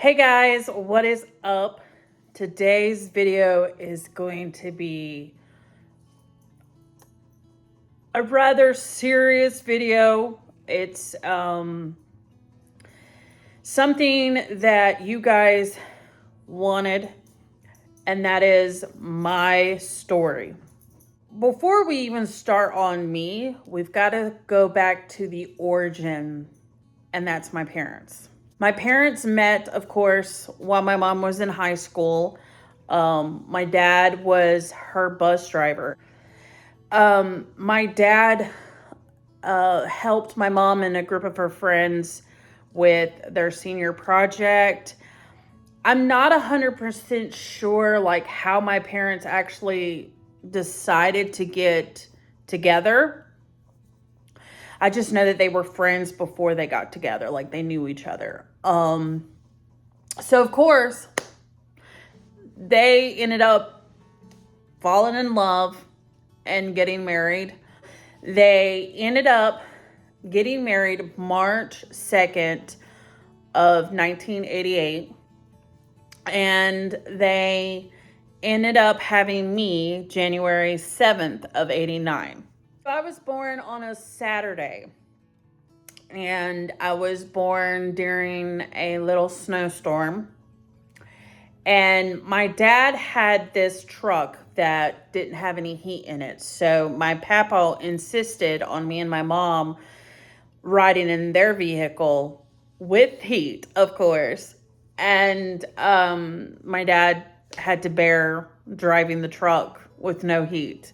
Hey guys, what is up? Today's video is going to be a rather serious video. It's something that you guys wanted, and that is my story. Before we even start on me, we've got to go back to the origin, and that's my parents. My parents met, of course, while my mom was in high school. My dad was her bus driver. My dad helped my mom and a group of her friends with their senior project. I'm not 100% sure like how my parents actually decided to get together. I just know that they were friends before they got together, like they knew each other. So of course, they ended up falling in love and getting married. They ended up getting married March 2nd of 1988. And they ended up having me January 7th of 89. I was born on a Saturday. And I was born during a little snowstorm. And my dad had this truck that didn't have any heat in it. So my papa insisted on me and my mom riding in their vehicle with heat, of course. And my dad had to bear driving the truck with no heat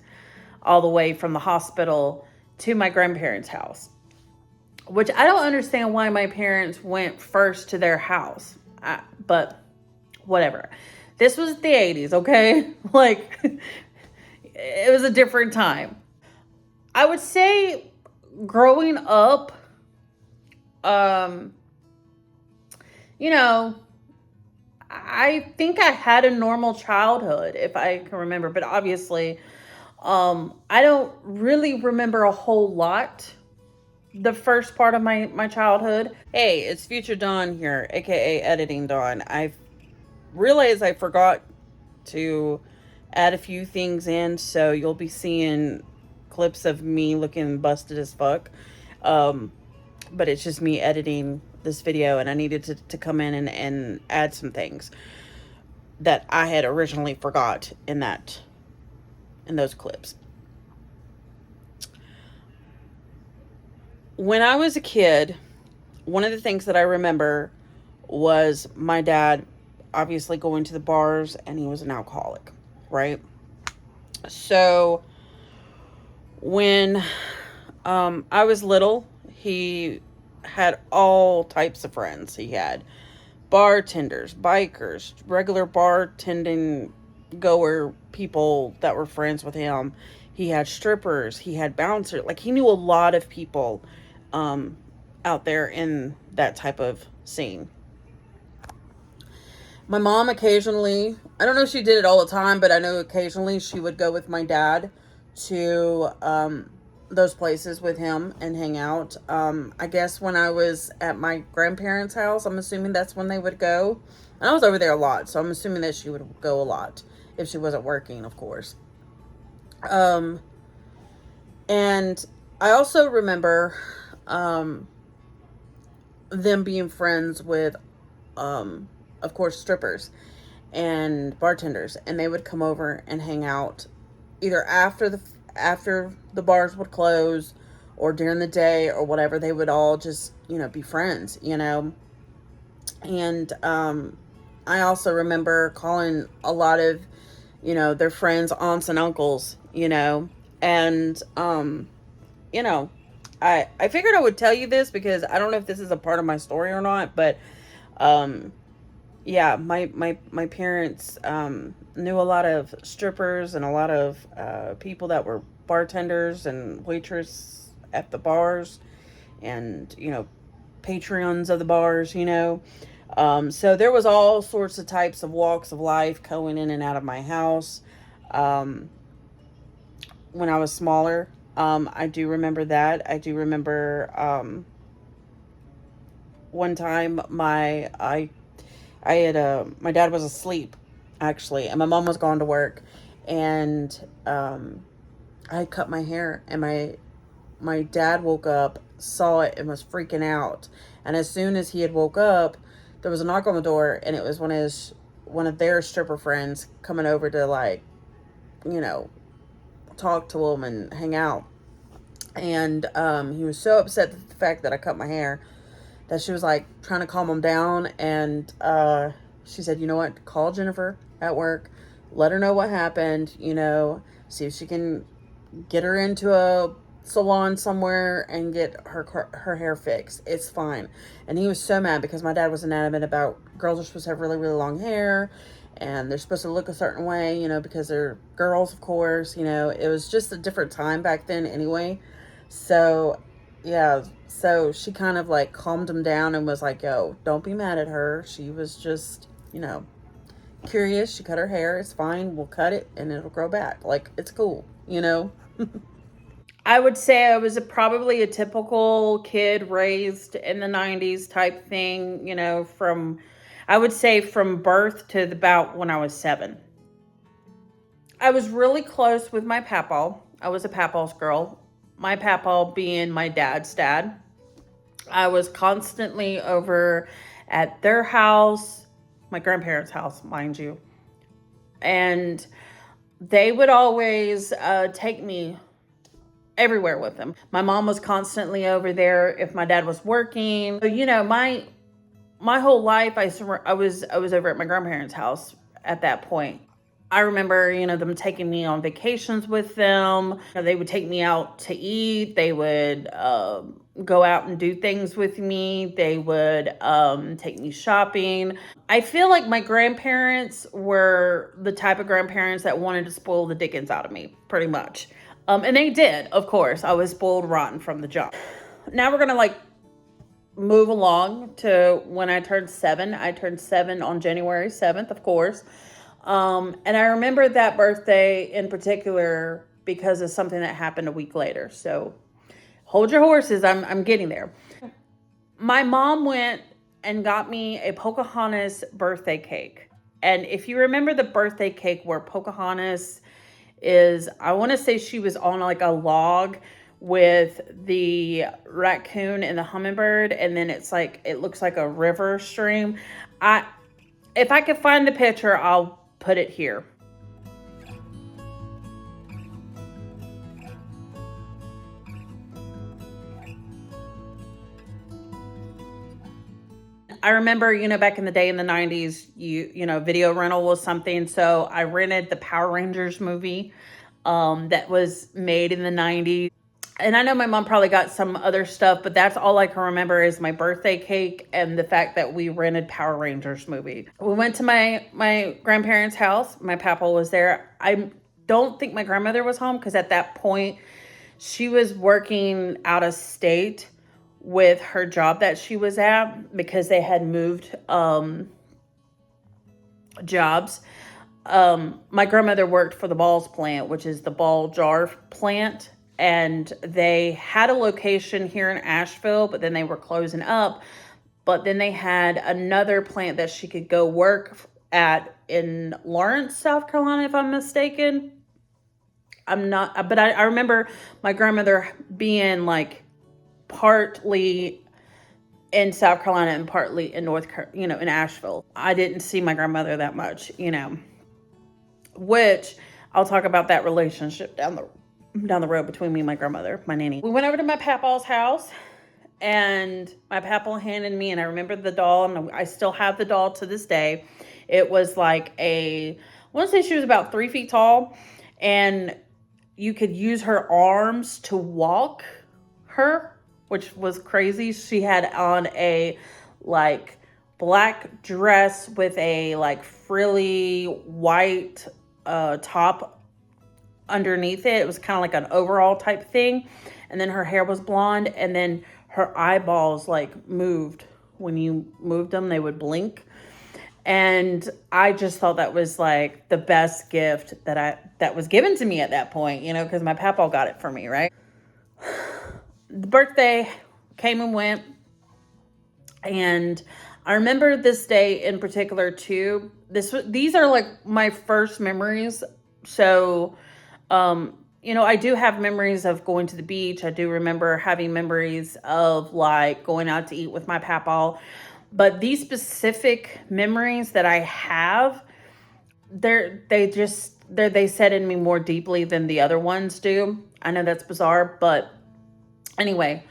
all the way from the hospital to my grandparents' house, which I don't understand why my parents went first to their house. But whatever. This was the 80s, okay? Like, it was a different time. I would say growing up, um, you know, I think I had a normal childhood, if I can remember, but obviously, I don't really remember a whole lot the first part of my childhood. Hey, it's Future Dawn here, aka Editing Dawn. I realized I forgot to add a few things in, so you'll be seeing clips of me looking busted as fuck. But it's just me editing this video, and I needed to come in and add some things that I had originally forgot in those clips. When I was a kid, one of the things that I remember was my dad obviously going to the bars, and he was an alcoholic, right? So when I was little, he had all types of friends. He had bartenders, bikers, regular bartending goer people that were friends with him. He had strippers, he had bouncers. Like, he knew a lot of people out there in that type of scene. My mom occasionally, I don't know if she did it all the time, but I know occasionally she would go with my dad to those places with him and hang out. I guess when I was at my grandparents' house, I'm assuming that's when they would go. And I was over there a lot, so I'm assuming that she would go a lot if she wasn't working, of course. And I also remember them being friends with, of course, strippers and bartenders, and they would come over and hang out either after the bars would close or during the day or whatever. They would all just, be friends, and I also remember calling a lot of, their friends aunts and uncles, and you know I figured I would tell you this because I don't know if this is a part of my story or not, but yeah, my parents knew a lot of strippers and a lot of people that were bartenders and waitress at the bars, and patrons of the bars. So there was all sorts of types of walks of life going in and out of my house. When I was smaller, I do remember that. I do remember one time I had my dad was asleep actually, and my mom was gone to work, and I had cut my hair, and my dad woke up, saw it, and was freaking out. And as soon as he had woke up, there was a knock on the door, and it was one of their stripper friends coming over to, like, you know, talk to him and hang out. And he was so upset at the fact that I cut my hair that she was like trying to calm him down. And she said, you know what, call Jennifer at work, let her know what happened, see if she can get her into a salon somewhere and get her hair fixed. It's fine. And he was so mad because my dad was adamant about girls are supposed to have really, really long hair, and they're supposed to look a certain way, because they're girls, of course. It was just a different time back then anyway. So yeah, so she kind of like calmed him down and was like, yo, don't be mad at her. She was just, curious. She cut her hair. It's fine. We'll cut it and it'll grow back. Like, it's cool. I would say I was probably a typical kid raised in the 90s type thing, I would say from birth to about when I was 7. I was really close with my papaw. I was a papaw's girl. My papaw being my dad's dad. I was constantly over at their house, my grandparents' house, mind you. And they would always take me everywhere with them. My mom was constantly over there if my dad was working. My whole life I was over at my grandparents' house at that point. I remember, them taking me on vacations with them. They would take me out to eat. They would go out and do things with me. They would take me shopping. I feel like my grandparents were the type of grandparents that wanted to spoil the dickens out of me, pretty much. And they did, of course. I was spoiled rotten from the jump. Now we're going to move along to when I turned 7. I turned 7 on January 7th, of course. And I remember that birthday in particular because of something that happened a week later. So hold your horses. I'm getting there. My mom went and got me a Pocahontas birthday cake. And if you remember the birthday cake where Pocahontas is, I want to say she was on like a log with the raccoon and the hummingbird, and then it looks like a river stream. If I could find the picture, I'll put it here. I remember, back in the day in the 90s, video rental was something. So I rented the Power Rangers movie that was made in the 90s. And I know my mom probably got some other stuff, but that's all I can remember is my birthday cake and the fact that we rented Power Rangers movie. We went to my grandparents' house. My papa was there. I don't think my grandmother was home because at that point she was working out of state with her job that she was at because they had moved jobs. My grandmother worked for the Balls plant, which is the ball jar plant. And they had a location here in Asheville, but then they were closing up. But then they had another plant that she could go work at in Lawrence, South Carolina, if I'm mistaken. I'm not, but I remember my grandmother being partly in South Carolina and partly in in Asheville. I didn't see my grandmother that much, which I'll talk about that relationship down the road between me and my grandmother, my nanny. We went over to my papaw's house, and my papa handed me, and I remember the doll, and I still have the doll to this day. It was I want to say she was about 3 feet tall, and you could use her arms to walk her, which was crazy. She had on a black dress with a frilly white top underneath it. It was kind of like an overall type thing. And then her hair was blonde, and then her eyeballs moved. When you moved them, they would blink. And I just thought that was the best gift that was given to me at that point, because my papa got it for me, right? The birthday came and went, and I remember this day in particular too. These are like my first memories. So, I do have memories of going to the beach. I do remember having memories of like going out to eat with my papa. But these specific memories that I have, they set in me more deeply than the other ones do. I know that's bizarre, but anyway,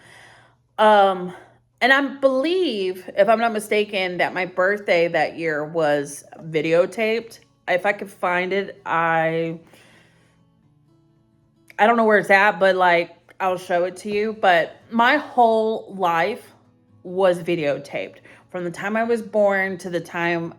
um, and I believe, if I'm not mistaken, that my birthday that year was videotaped. If I could find it, I don't know where it's at, but like I'll show it to you. But my whole life was videotaped from the time I was born to the time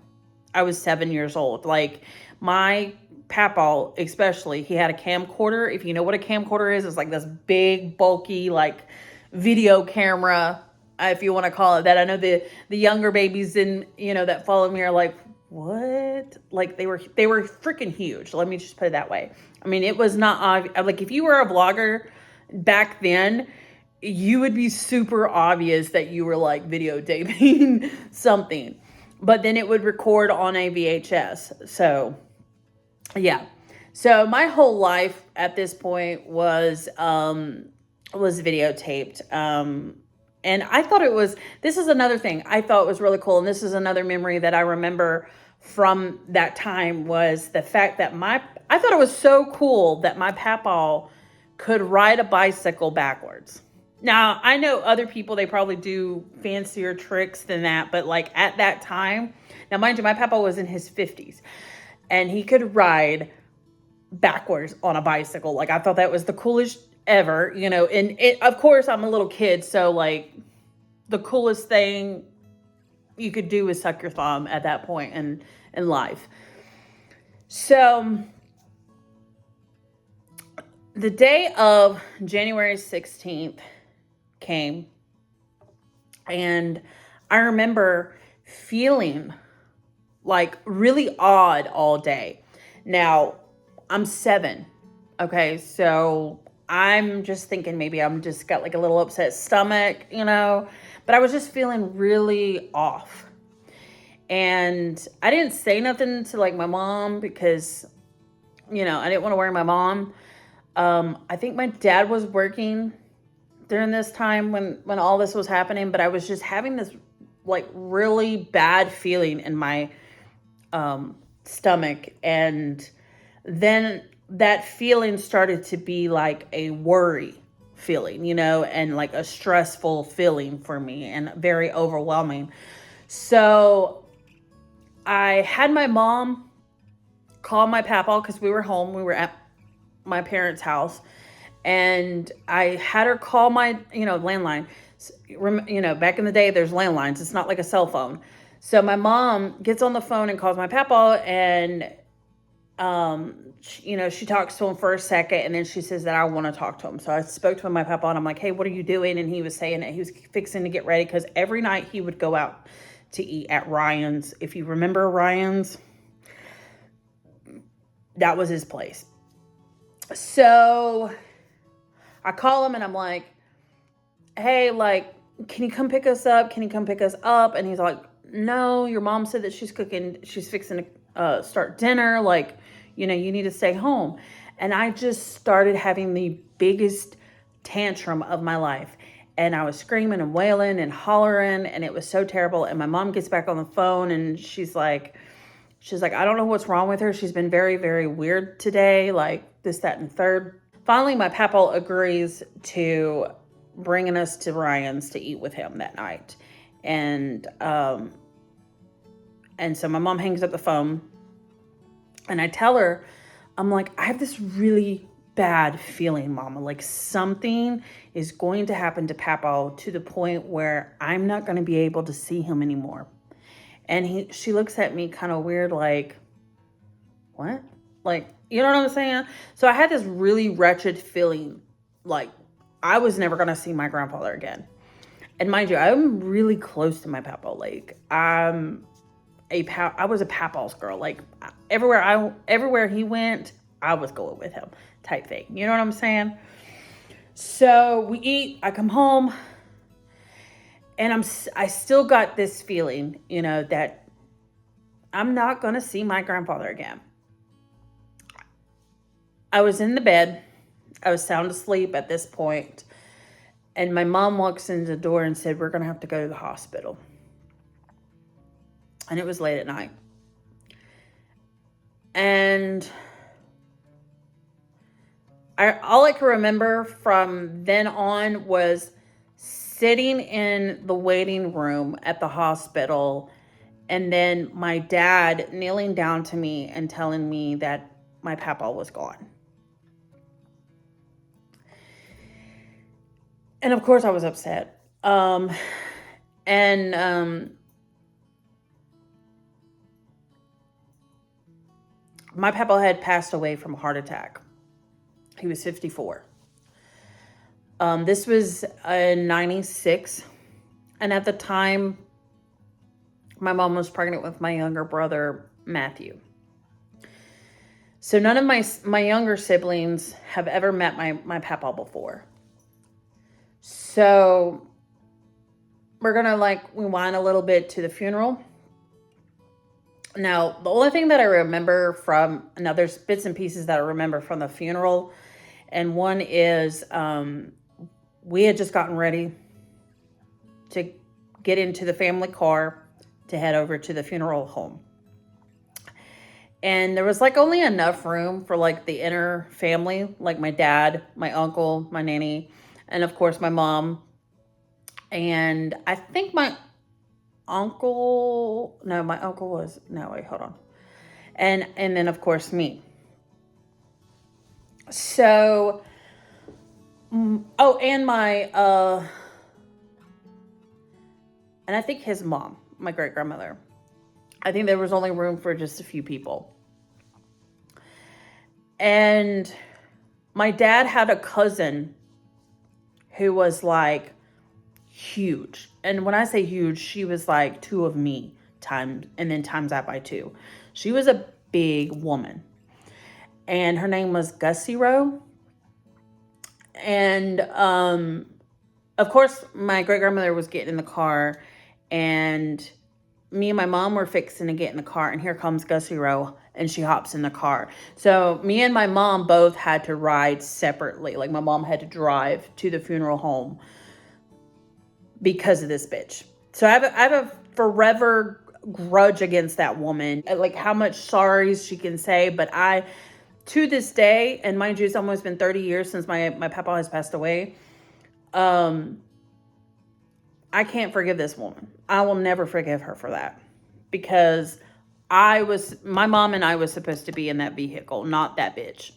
I was 7 years old. Like my papa, especially, he had a camcorder. If you know what a camcorder is, it's like this big, bulky, like video camera, if you want to call it that. I know the younger babies that follow me are like, what? Like they were freaking huge. Let me just put it that way. I mean, it was not like if you were a vlogger back then, you would be super obvious that you were like videotaping something. But then it would record on a VHS. So, yeah. So my whole life at this point was videotaped. And I thought this is another thing I thought was really cool. And this is another memory that I remember from that time, was the fact that I thought it was so cool that my papa could ride a bicycle backwards. Now, I know other people, they probably do fancier tricks than that, but like at that time, now mind you, my papa was in his 50s and he could ride backwards on a bicycle. Like I thought that was the coolest ever, and of course I'm a little kid, so like the coolest thing you could do is suck your thumb at that point in life. So the day of January 16th came, and I remember feeling like really odd all day. Now, I'm 7. Okay, so I'm just thinking maybe I'm just got like a little upset stomach, but I was just feeling really off. And I didn't say nothing to like my mom because, I didn't want to worry my mom. I think my dad was working during this time when all this was happening, but I was just having this like really bad feeling in my stomach. And then that feeling started to be like a worry feeling, and like a stressful feeling for me and very overwhelming. So I had my mom call my papa because we were home. We were at my parents' house, and I had her call my, landline. Back in the day, there's landlines. It's not like a cell phone. So my mom gets on the phone and calls my papa, and she talks to him for a second, and then she says that I want to talk to him. So I spoke to my papa, and I'm like, hey, what are you doing? And he was saying that he was fixing to get ready because every night he would go out to eat at Ryan's. If you remember Ryan's, that was his place. So I call him and I'm like, hey, like, can you come pick us up? Can you come pick us up? And he's like, no, your mom said that she's fixing to start dinner. Like, you need to stay home. And I just started having the biggest tantrum of my life. And I was screaming and wailing and hollering, and it was so terrible. And my mom gets back on the phone and she's like, I don't know what's wrong with her. She's been very, very weird today. Like this, that, and third. Finally, my papa agrees to bringing us to Ryan's to eat with him that night. And so my mom hangs up the phone, and I tell her, I'm like, I have this really bad feeling, Mama. Like something is going to happen to Papa to the point where I'm not going to be able to see him anymore. And she looks at me kind of weird, like, what? Like, you know what I'm saying? So I had this really wretched feeling, like I was never going to see my grandfather again. And mind you, I'm really close to my Papa. Like, I was a Papa's girl. Like everywhere he went, I was going with him, type thing. You know what I'm saying? So we eat. I come home, And I still got this feeling, that I'm not going to see my grandfather again. I was in the bed. I was sound asleep at this point. And my mom walks into the door and said, we're going to have to go to the hospital. And it was late at night. And all I can remember from then on was sitting in the waiting room at the hospital, and then my dad kneeling down to me and telling me that my papa was gone. And of course I was upset. My papa had passed away from a heart attack. He was 54. This was in 96. And at the time, my mom was pregnant with my younger brother, Matthew. So none of my younger siblings have ever met my papa before. So we're going to rewind a little bit to the funeral. Now, the only thing that I remember now there's bits and pieces that I remember from the funeral. And one is we had just gotten ready to get into the family car to head over to the funeral home. And there was only enough room for the inner family, like my dad, my uncle, my nanny, and of course my mom. And I think my uncle was, no, wait, hold on. And then of course me. So, and and I think his mom, my great grandmother. I think there was only room for just a few people. And my dad had a cousin who was huge. And when I say huge, she was two of me times that by two. She was a big woman. And her name was Gussie Rowe. And of course, my great grandmother was getting in the car, and me and my mom were fixing to get in the car, and here comes Gussie Rowe, and she hops in the car. So me and my mom both had to ride separately. My mom had to drive to the funeral home because of this bitch. So I have a forever grudge against that woman. How much sorry she can say, but to this day, and mind you, it's almost been 30 years since my papa has passed away. I can't forgive this woman. I will never forgive her for that, because my mom and I was supposed to be in that vehicle, not that bitch.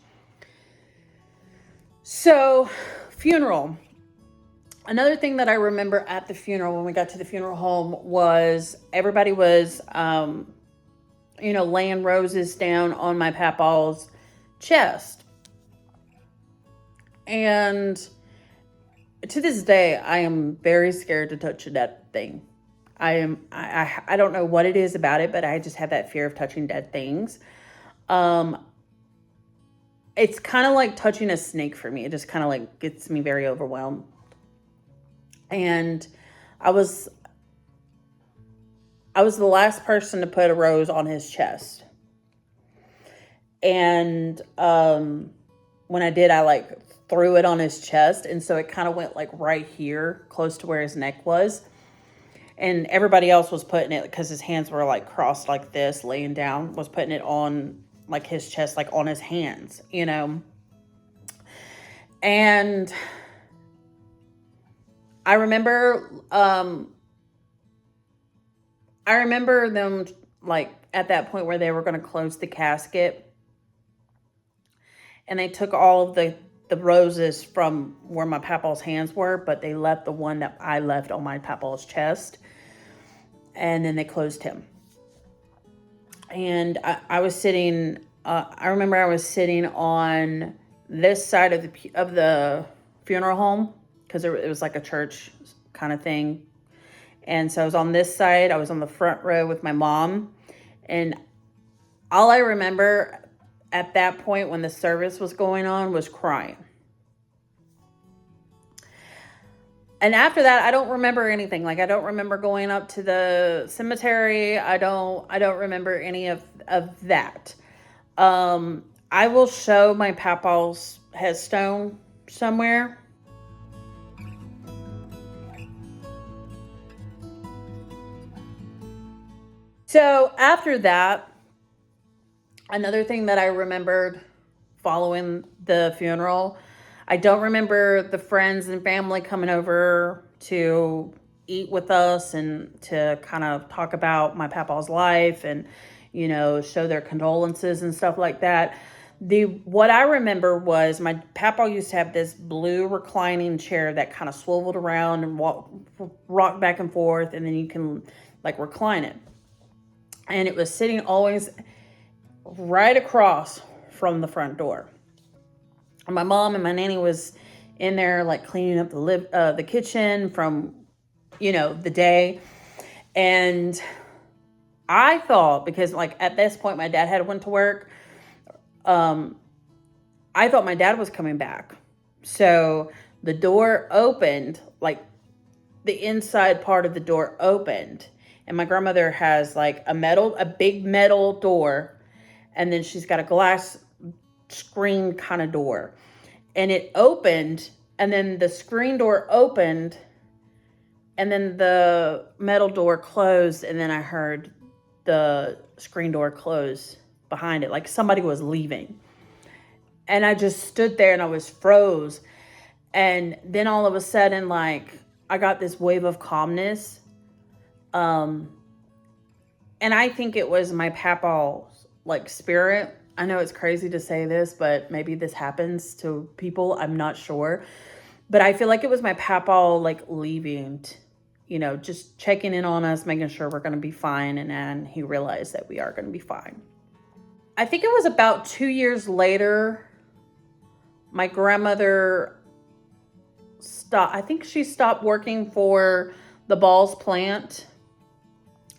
So, funeral. Another thing that I remember at the funeral, when we got to the funeral home, was everybody was, laying roses down on my papa's chest. And to this day, I am very scared to touch that thing. I don't know what it is about it, but I just have that fear of touching dead things. It's kind of like touching a snake for me. It just kind of gets me very overwhelmed. And I was the last person to put a rose on his chest. And when I did, I threw it on his chest, and so it kind of went right here, close to where his neck was. And everybody else was putting it, because his hands were crossed like this, laying down, was putting it on his chest, on his hands, And I remember them at that point where they were going to close the casket, and they took all of the roses from where my papa's hands were, but they left the one that I left on my papa's chest, and then they closed him. And I was sitting, I remember I was sitting on this side of the funeral home, because it was a church kind of thing. And so I was on this side. I was on the front row with my mom. And all I remember at that point when the service was going on was crying. And after that, I don't remember anything. Like, I don't remember going up to the cemetery. I don't remember any of that. I will show my papaw's headstone somewhere. So after that, another thing that I remembered following the funeral, I don't remember the friends and family coming over to eat with us and to kind of talk about my papa's life and, show their condolences and stuff like that. What I remember was my papa used to have this blue reclining chair that kind of swiveled around and rocked back and forth, and then you can like recline it. And it was sitting always right across from the front door. And my mom and my nanny was in there like cleaning up the kitchen from the day. And I thought, because like at this point my dad had went to work, I thought my dad was coming back. So the door opened, like the inside part of the door opened, and my grandmother has like a big metal door, and then she's got a glass screen kind of door, and it opened, and then the screen door opened, and then the metal door closed, and then I heard the screen door close behind it, like somebody was leaving. And I just stood there and I was froze. And then all of a sudden, like, I got this wave of calmness. And I think it was my papa's like spirit. I know it's crazy to say this, but maybe this happens to people. I'm not sure. But I feel like it was my papa like leaving, just checking in on us, making sure we're going to be fine. And then he realized that we are going to be fine. I think it was about 2 years later, my grandmother stopped. I think she stopped working for the Balls plant,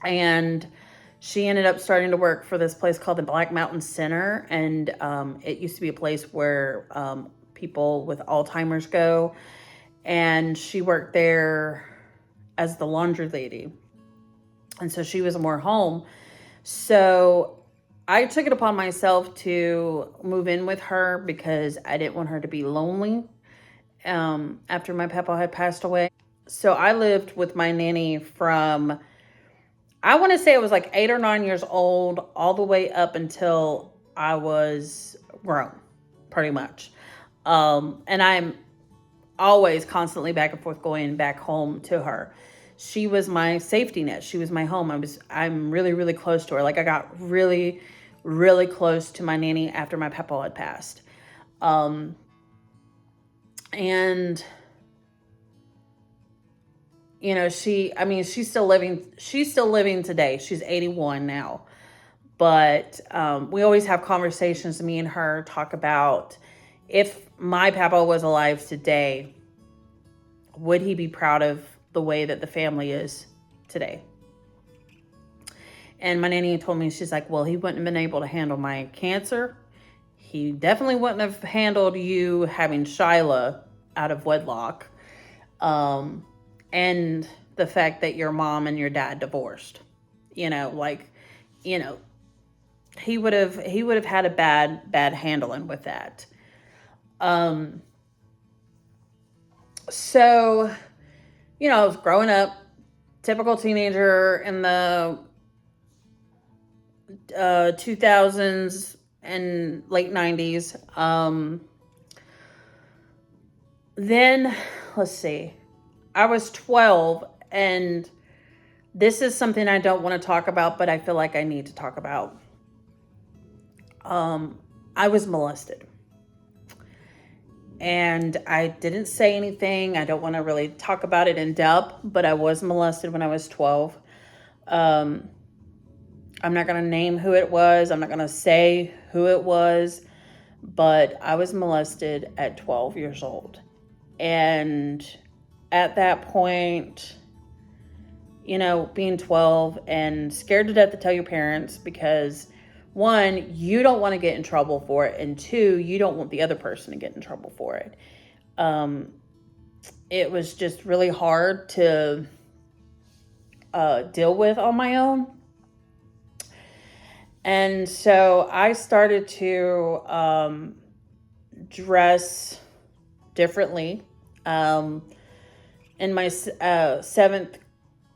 and she ended up starting to work for this place called the Black Mountain Center. And it used to be a place where people with Alzheimer's go. And she worked there as the laundry lady. And so she was more home. So I took it upon myself to move in with her because I didn't want her to be lonely after my papa had passed away. So I lived with my nanny from, I want to say it was like 8 or 9 years old, all the way up until I was grown, pretty much. And I'm always constantly back and forth going back home to her. She was my safety net. She was my home. I'm really, really close to her. Like, I got really, really close to my nanny after my papa had passed. And she's still living today. She's 81 now. But we always have conversations, me and her talk about, if my papa was alive today, would he be proud of the way that the family is today? And my nanny told me, she's like, well, he wouldn't have been able to handle my cancer. He definitely wouldn't have handled you having Shyla out of wedlock. And the fact that your mom and your dad divorced. He would have had a bad handling with that. So, I was growing up, typical teenager in the 2000s and late 90s. Then, let's see, I was 12, and this is something I don't want to talk about, but I feel like I need to talk about. I was molested. And I didn't say anything. I don't want to really talk about it in depth, but I was molested when I was 12. I'm not going to name who it was. I'm not going to say who it was, but I was molested at 12 years old. And at that point, being 12 and scared to death to tell your parents because, one, you don't want to get in trouble for it, and two, you don't want the other person to get in trouble for it. it was just really hard to deal with on my own. And so I started to dress differently. In my seventh,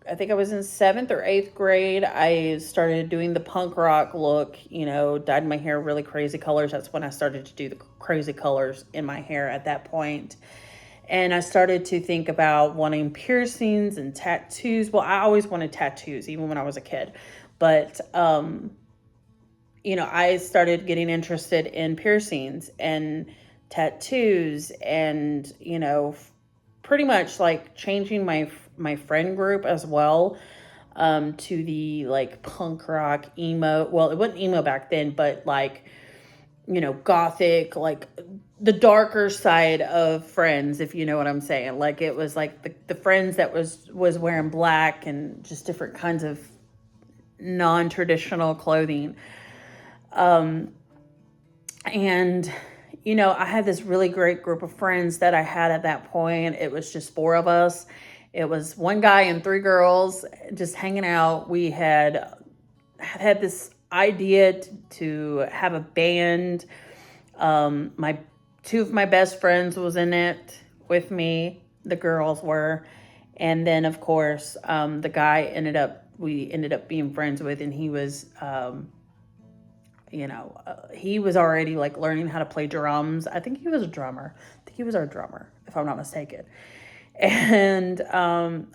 I think I was in seventh or eighth grade, I started doing the punk rock look, dyed my hair really crazy colors. That's when I started to do the crazy colors in my hair at that point. And I started to think about wanting piercings and tattoos. Well, I always wanted tattoos, even when I was a kid. But, I started getting interested in piercings and tattoos and, pretty much like changing my friend group as well, to the like punk rock emo. Well, it wasn't emo back then, but like, gothic, like the darker side of friends, if you know what I'm saying. Like it was like the friends that was wearing black and just different kinds of non-traditional clothing. And I had this really great group of friends that I had at that point. It was just four of us. It was one guy and three girls just hanging out. We had this idea to have a band. My two of my best friends was in it with me. The girls were. And then, of course, the guy we ended up being friends with, and he was, he was already like learning how to play drums. I think he was a drummer. I think he was our drummer, if I'm not mistaken. And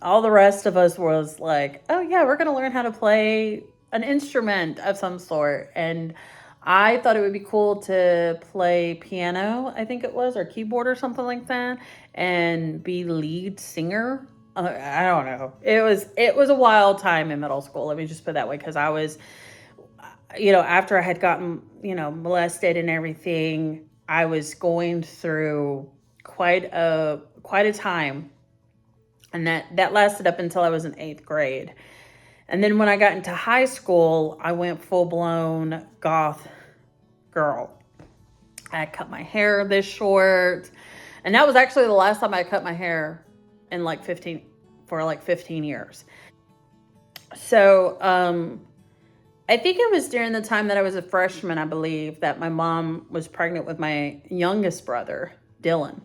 all the rest of us was like, oh yeah, we're going to learn how to play an instrument of some sort. And I thought it would be cool to play piano, I think it was, or keyboard or something like that, and be lead singer. I don't know. It was a wild time in middle school. Let me just put it that way, because I was, after I had gotten, molested and everything, I was going through quite a time. And that lasted up until I was in eighth grade. And then when I got into high school, I went full blown goth girl. I cut my hair this short. And that was actually the last time I cut my hair in for 15 years. So, I think it was during the time that I was a freshman, I believe, that my mom was pregnant with my youngest brother, Dylan.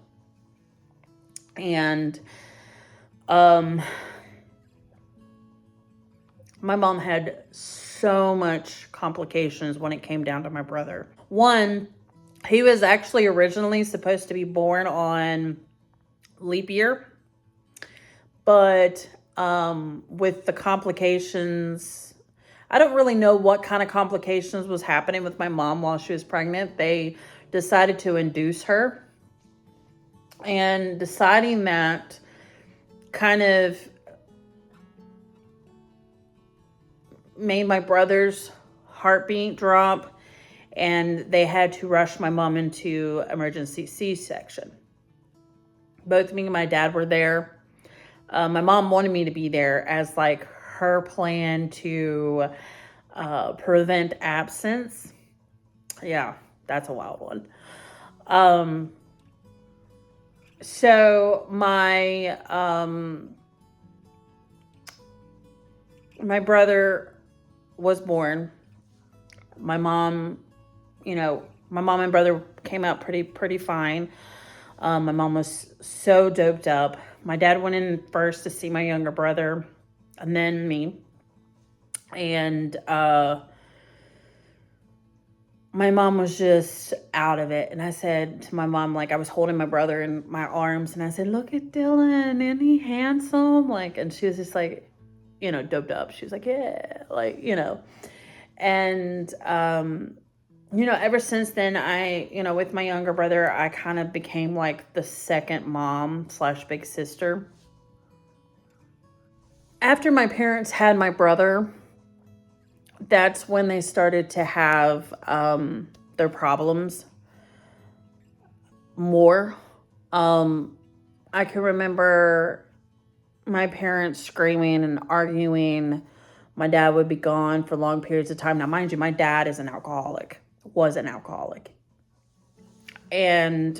And my mom had so much complications when it came down to my brother. One, he was actually originally supposed to be born on leap year, but with the complications, I don't really know what kind of complications was happening with my mom while she was pregnant. They decided to induce her, and deciding that kind of made my brother's heartbeat drop, and they had to rush my mom into emergency C-section. Both me and my dad were there. My mom wanted me to be there as like her plan to prevent absence. Yeah, that's a wild one. So my brother was born. My mom and brother came out pretty fine. My mom was so doped up. My dad went in first to see my younger brother, and then me. And my mom was just out of it. And I said to my mom, like, I was holding my brother in my arms, and I said, look at Dylan, isn't he handsome? Like, and she was just like, doped up. She was like, yeah, like, and, ever since then, with my younger brother, I kind of became like the second mom / big sister. After my parents had my brother, that's when they started to have their problems more. I can remember my parents screaming and arguing. My dad would be gone for long periods of time. Now, mind you, my dad is an alcoholic, was an alcoholic. And,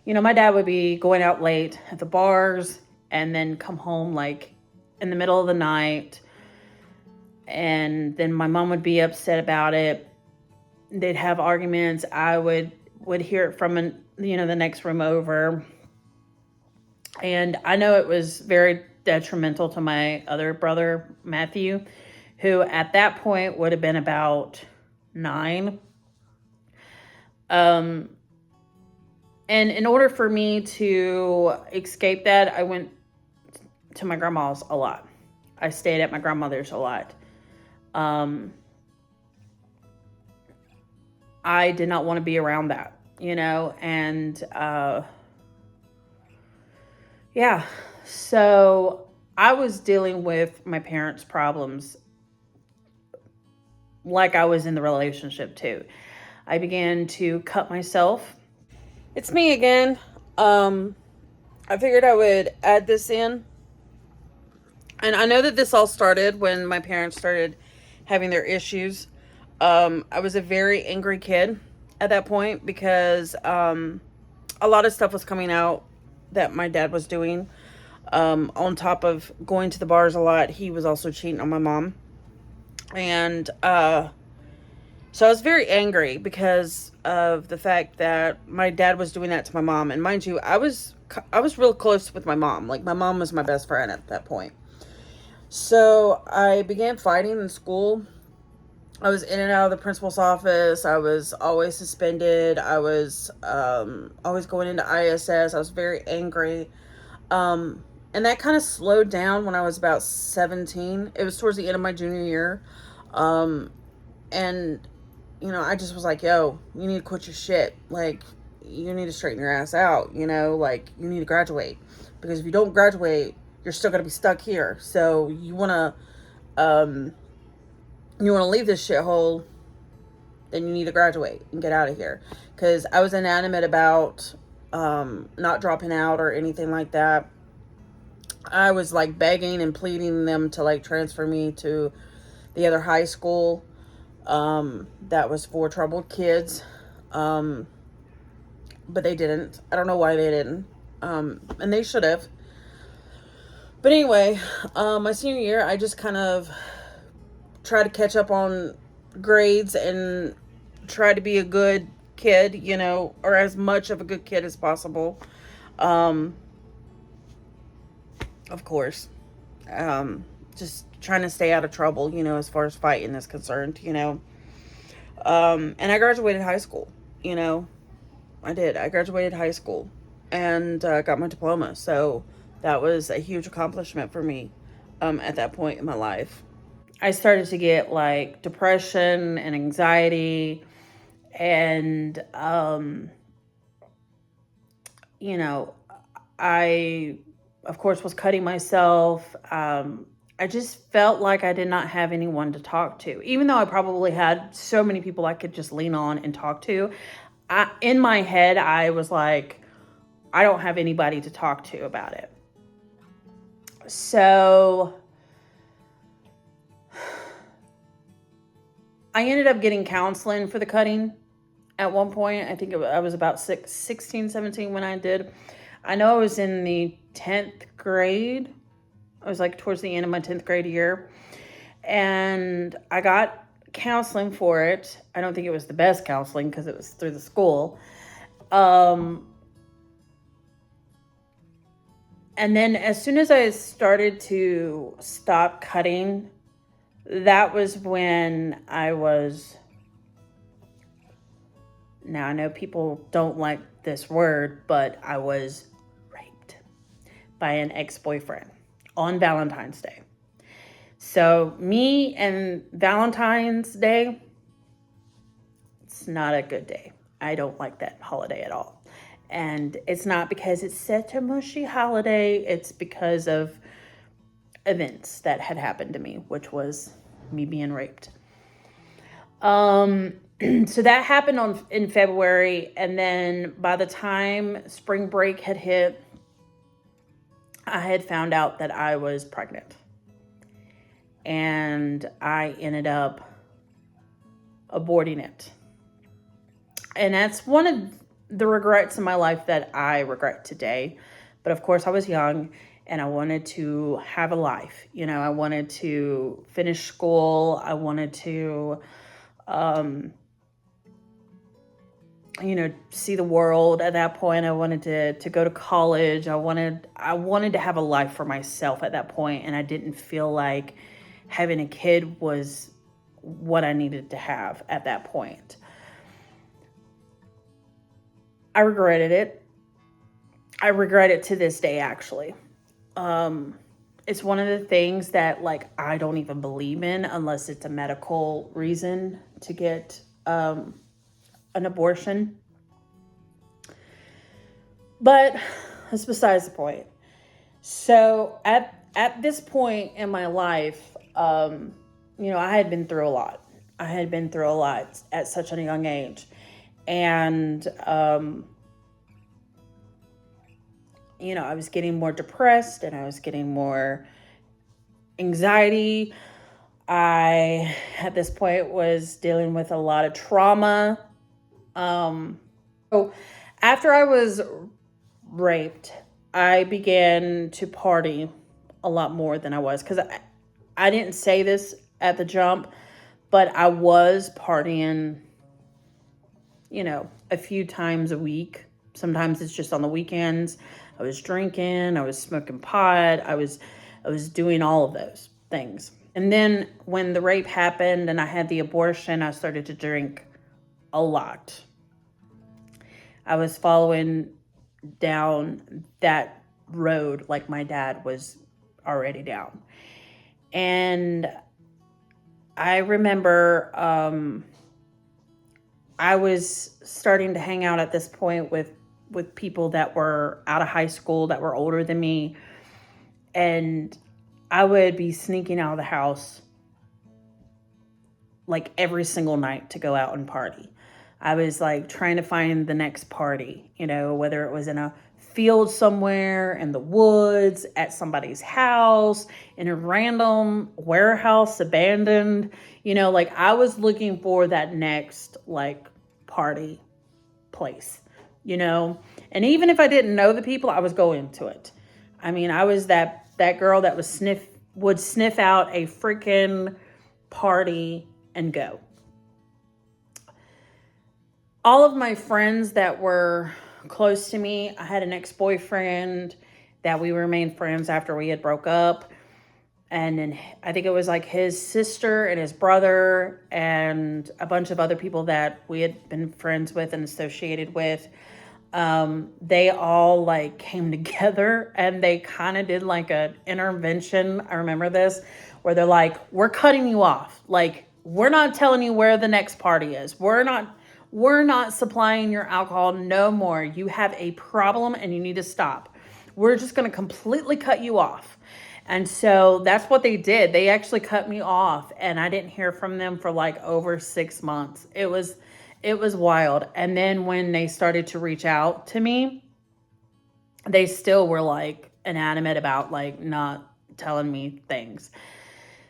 my dad would be going out late at the bars and then come home like in the middle of the night. And then my mom would be upset about it. They'd have arguments. I would hear it from the next room over. And I know it was very detrimental to my other brother, Matthew, who at that point would have been about 9. And in order for me to escape that, I went to my grandma's a lot. I stayed at my grandmother's a lot. I did not want to be around that, and yeah. So I was dealing with my parents' problems like I was in the relationship too. I began to cut myself. It's me again. I figured I would add this in. And I know that this all started when my parents started having their issues. I was a very angry kid at that point because a lot of stuff was coming out that my dad was doing. On top of going to the bars a lot, he was also cheating on my mom. And so I was very angry because of the fact that my dad was doing that to my mom. And mind you, I was real close with my mom. Like, my mom was my best friend at that point. So I began fighting in school. I was in and out of the principal's office. I was always suspended. I was always going into ISS. I was very angry. And that kind of slowed down when I was about 17. It was towards the end of my junior year. And, I just was like, yo, you need to quit your shit. Like, you need to straighten your ass out, like, you need to graduate. Because if you don't graduate, you're still going to be stuck here. So you want to leave this shithole, then you need to graduate and get out of here. Because I was inanimate about not dropping out or anything like that. I was like begging and pleading them to like transfer me to the other high school that was for troubled kids. But they didn't. I don't know why they didn't. And they should have. But anyway, my senior year, I just kind of tried to catch up on grades and try to be a good kid, or as much of a good kid as possible. Of course. Just trying to stay out of trouble, as far as fighting is concerned, and I graduated high school, I did. I graduated high school and got my diploma. So that was a huge accomplishment for me at that point in my life. I started to get like depression and anxiety and, I, of course, was cutting myself. I just felt like I did not have anyone to talk to, even though I probably had so many people I could just lean on and talk to. In my head, I was like, I don't have anybody to talk to about it. So I ended up getting counseling for the cutting at one point. I think I was about 16, 17 when I did. I know I was in the 10th grade. I was like towards the end of my 10th grade year. And I got counseling for it. I don't think it was the best counseling because it was through the school. And then as soon as I started to stop cutting, that was when I was... Now, I know people don't like this word, but I was raped by an ex-boyfriend on Valentine's Day. So me and Valentine's Day, it's not a good day. I don't like that holiday at all. And it's not because it's such a mushy holiday. It's because of events that had happened to me, which was me being raped. So that happened in February, and then by the time spring break had hit, I had found out that I was pregnant. And I ended up aborting it. And that's one of the regrets in my life that I regret today. But of course, I was young and I wanted to have a life. I wanted to finish school. I wanted to, um, see the world at that point. I wanted to go to college. I wanted to have a life for myself at that point, and I didn't feel like having a kid was what I needed to have at that point. I regretted it. I regret it to this day, actually. Um, it's one of the things that, like, I don't even believe in unless it's a medical reason to get an abortion. But that's besides the point. So at this point in my life, I had been through a lot. I had been through a lot at such a young age, and I was getting more depressed and I was getting more anxiety. I, at this point, was dealing with a lot of trauma. So after I was raped, I began to party a lot more than I was, because I didn't say this at the jump, but I was partying, a few times a week. Sometimes it's just on the weekends. I was drinking, I was smoking pot, I was doing all of those things. And then when the rape happened and I had the abortion, I started to drink a lot. I was following down that road like my dad was already down. And I remember I was starting to hang out at this point with people that were out of high school, that were older than me, and I would be sneaking out of the house like every single night to go out and party. I was like trying to find the next party, whether it was in a field somewhere, in the woods, at somebody's house, in a random warehouse, abandoned, like I was looking for that next like party place, and even if I didn't know the people, I was going to it. I mean, I was that girl that would sniff out a freaking party and go. All of my friends that were close to me, I had an ex-boyfriend that we remained friends after we had broke up. And then I think it was like his sister and his brother and a bunch of other people that we had been friends with and associated with. They all like came together and they kind of did like an intervention. I remember this, where they're like, we're cutting you off. Like, we're not telling you where the next party is. We're not supplying your alcohol no more. You have a problem and you need to stop. We're just going to completely cut you off. And so that's what they did. They actually cut me off, and I didn't hear from them for like over 6 months. It was wild. And then when they started to reach out to me, they still were like inanimate about like not telling me things.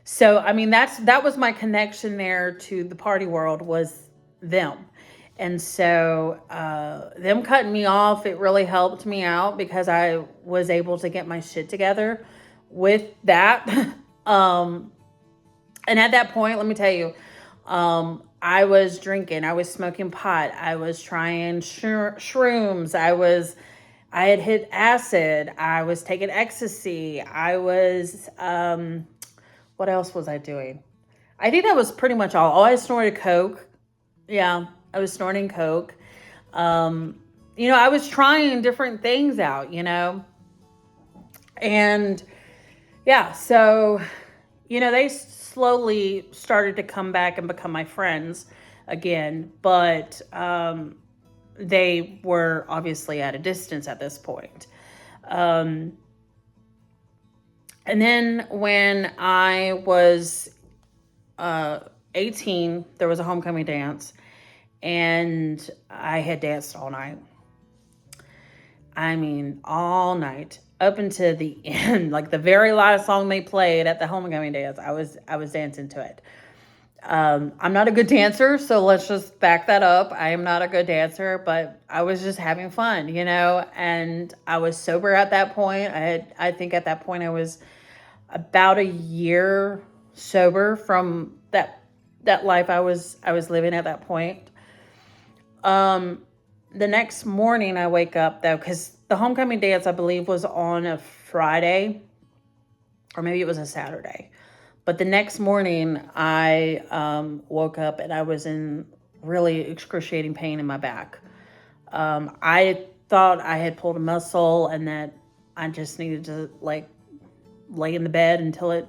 So, I mean, that was my connection there to the party world, was them. And so them cutting me off, it really helped me out because I was able to get my shit together with that. And at that point, let me tell you, I was drinking, I was smoking pot, I was trying shrooms, I had hit acid, I was taking ecstasy, I was, what else was I doing? I think that was pretty much all. Oh, I snorted coke. Yeah, I was snorting coke. I was trying different things out, and yeah, so, they slowly started to come back and become my friends again, but they were obviously at a distance at this point. And then when I was 18, there was a homecoming dance, and I had danced all night. I mean, all night up until the end, like the very last song they played at the homecoming dance. I was dancing to it. I'm not a good dancer, so let's just back that up. I am not a good dancer, but I was just having fun, and I was sober at that point. I think at that point I was about a year sober from that life I was living at that point. Um, the next morning I wake up though, because the homecoming dance I believe was on a Friday, or maybe it was a Saturday. But the next morning, I woke up and I was in really excruciating pain in my back. I thought I had pulled a muscle and that I just needed to like lay in the bed until it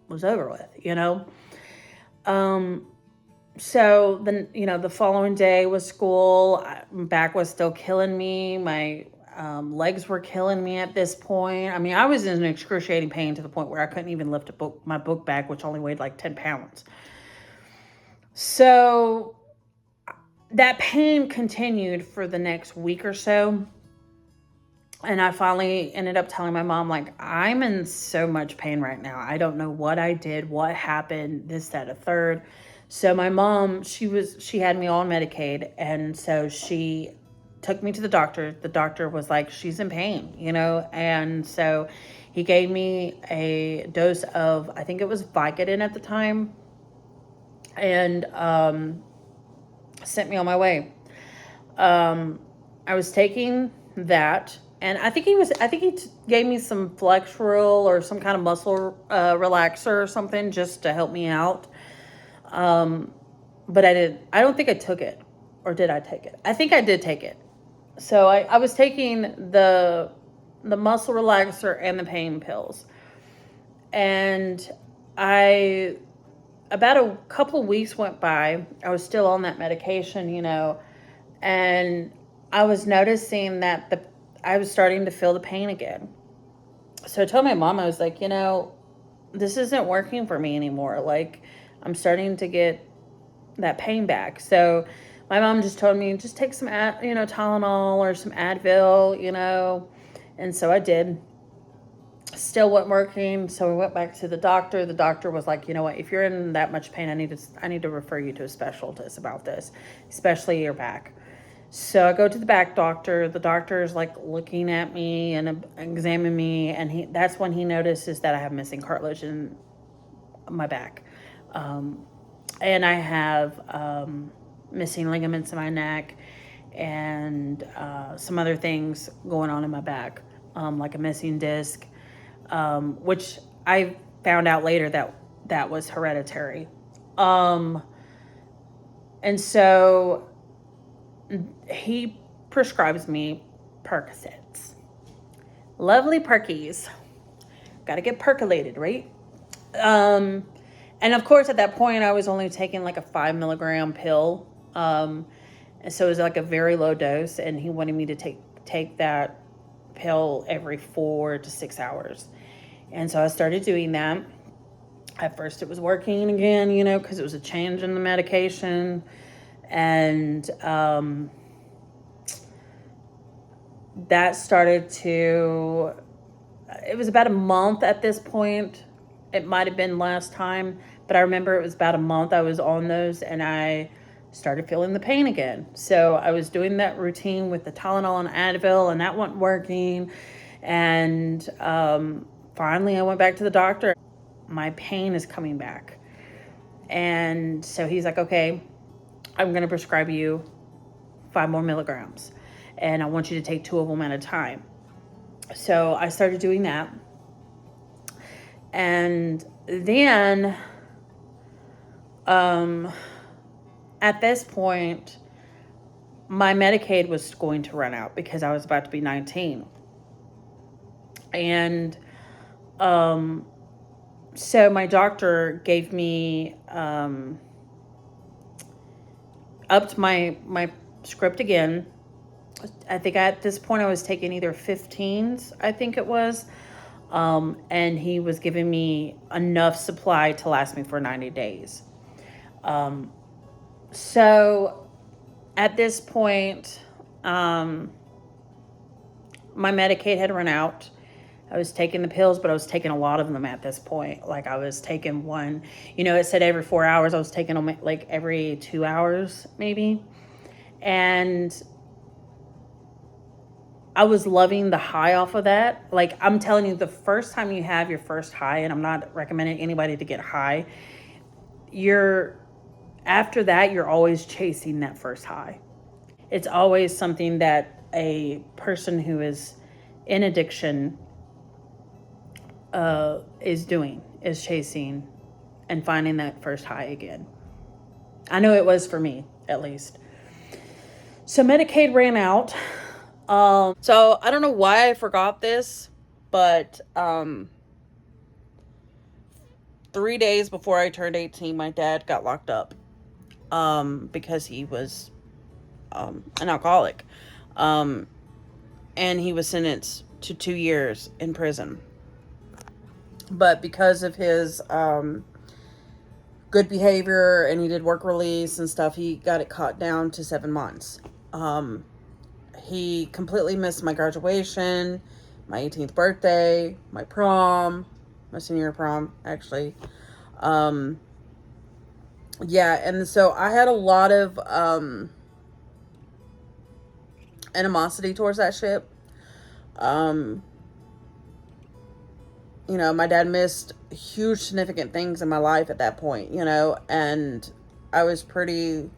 was over with. Um, so then, the following day was school. My back was still killing me. My legs were killing me at this point. I mean, I was in excruciating pain to the point where I couldn't even lift my book bag, which only weighed like 10 pounds. So that pain continued for the next week or so. And I finally ended up telling my mom, like, I'm in so much pain right now. I don't know what I did, what happened, this, that, a third. So my mom, she had me on Medicaid. And so she took me to the doctor. The doctor was like, she's in pain. And so he gave me a dose of, I think it was Vicodin at the time, and sent me on my way. I was taking that, and I think he gave me some Flexeril or some kind of muscle relaxer or something just to help me out. But I don't think I took it, or did I take it? I think I did take it. So I was taking the muscle relaxer and the pain pills, and I about a couple of weeks went by. I was still on that medication, and I was noticing that I was starting to feel the pain again. So I told my mom, I was like, this isn't working for me anymore. Like, I'm starting to get that pain back. So my mom just told me, just take some, Tylenol or some Advil. And so I did. Still wasn't working. So we went back to the doctor. The doctor was like, you know what, if you're in that much pain, I need to refer you to a specialist about this, especially your back. So I go to the back doctor. The doctor is like looking at me and examining me, and that's when he notices that I have missing cartilage in my back. And I have missing ligaments in my neck, and some other things going on in my back, like a missing disc, which I found out later that was hereditary. Um, and so he prescribes me Percocets. Lovely Perkies. Got to get percolated, right? Um, and of course, at that point, I was only taking like a 5 milligram pill. And so it was like a very low dose, and he wanted me to take that pill every 4 to 6 hours. And so I started doing that. At first, it was working again, because it was a change in the medication. And that started to, it was about a month at this point. It might have been last time, but I remember it was about a month I was on those, and I started feeling the pain again. So I was doing that routine with the Tylenol and Advil, and that wasn't working. And finally I went back to the doctor. My pain is coming back. And so he's like, okay, I'm going to prescribe you 5 more milligrams, and I want you to take 2 of them at a time. So I started doing that. And then at this point, my Medicaid was going to run out because I was about to be 19. And so my doctor gave me upped my script again. I think at this point I was taking either 15s, I think it was. And he was giving me enough supply to last me for 90 days. So at this point, my Medicaid had run out. I was taking the pills, but I was taking a lot of them at this point. Like I was taking one, it said every 4 hours. I was taking them like every 2 hours, maybe. And I was loving the high off of that. Like I'm telling you, the first time you have your first high, and I'm not recommending anybody to get high, you're after that, you're always chasing that first high. It's always something that a person who is in addiction is doing, is chasing and finding that first high again. I know it was for me, at least. So Medicaid ran out. So I don't know why I forgot this, but 3 days before I turned 18, my dad got locked up because he was an alcoholic. And he was sentenced to 2 years in prison. But because of his good behavior and he did work release and stuff, he got it cut down to 7 months. He completely missed my graduation, my 18th birthday, my prom, my senior prom, actually. Yeah, and so I had a lot of animosity towards that shit. My dad missed huge significant things in my life at that point, and I was pretty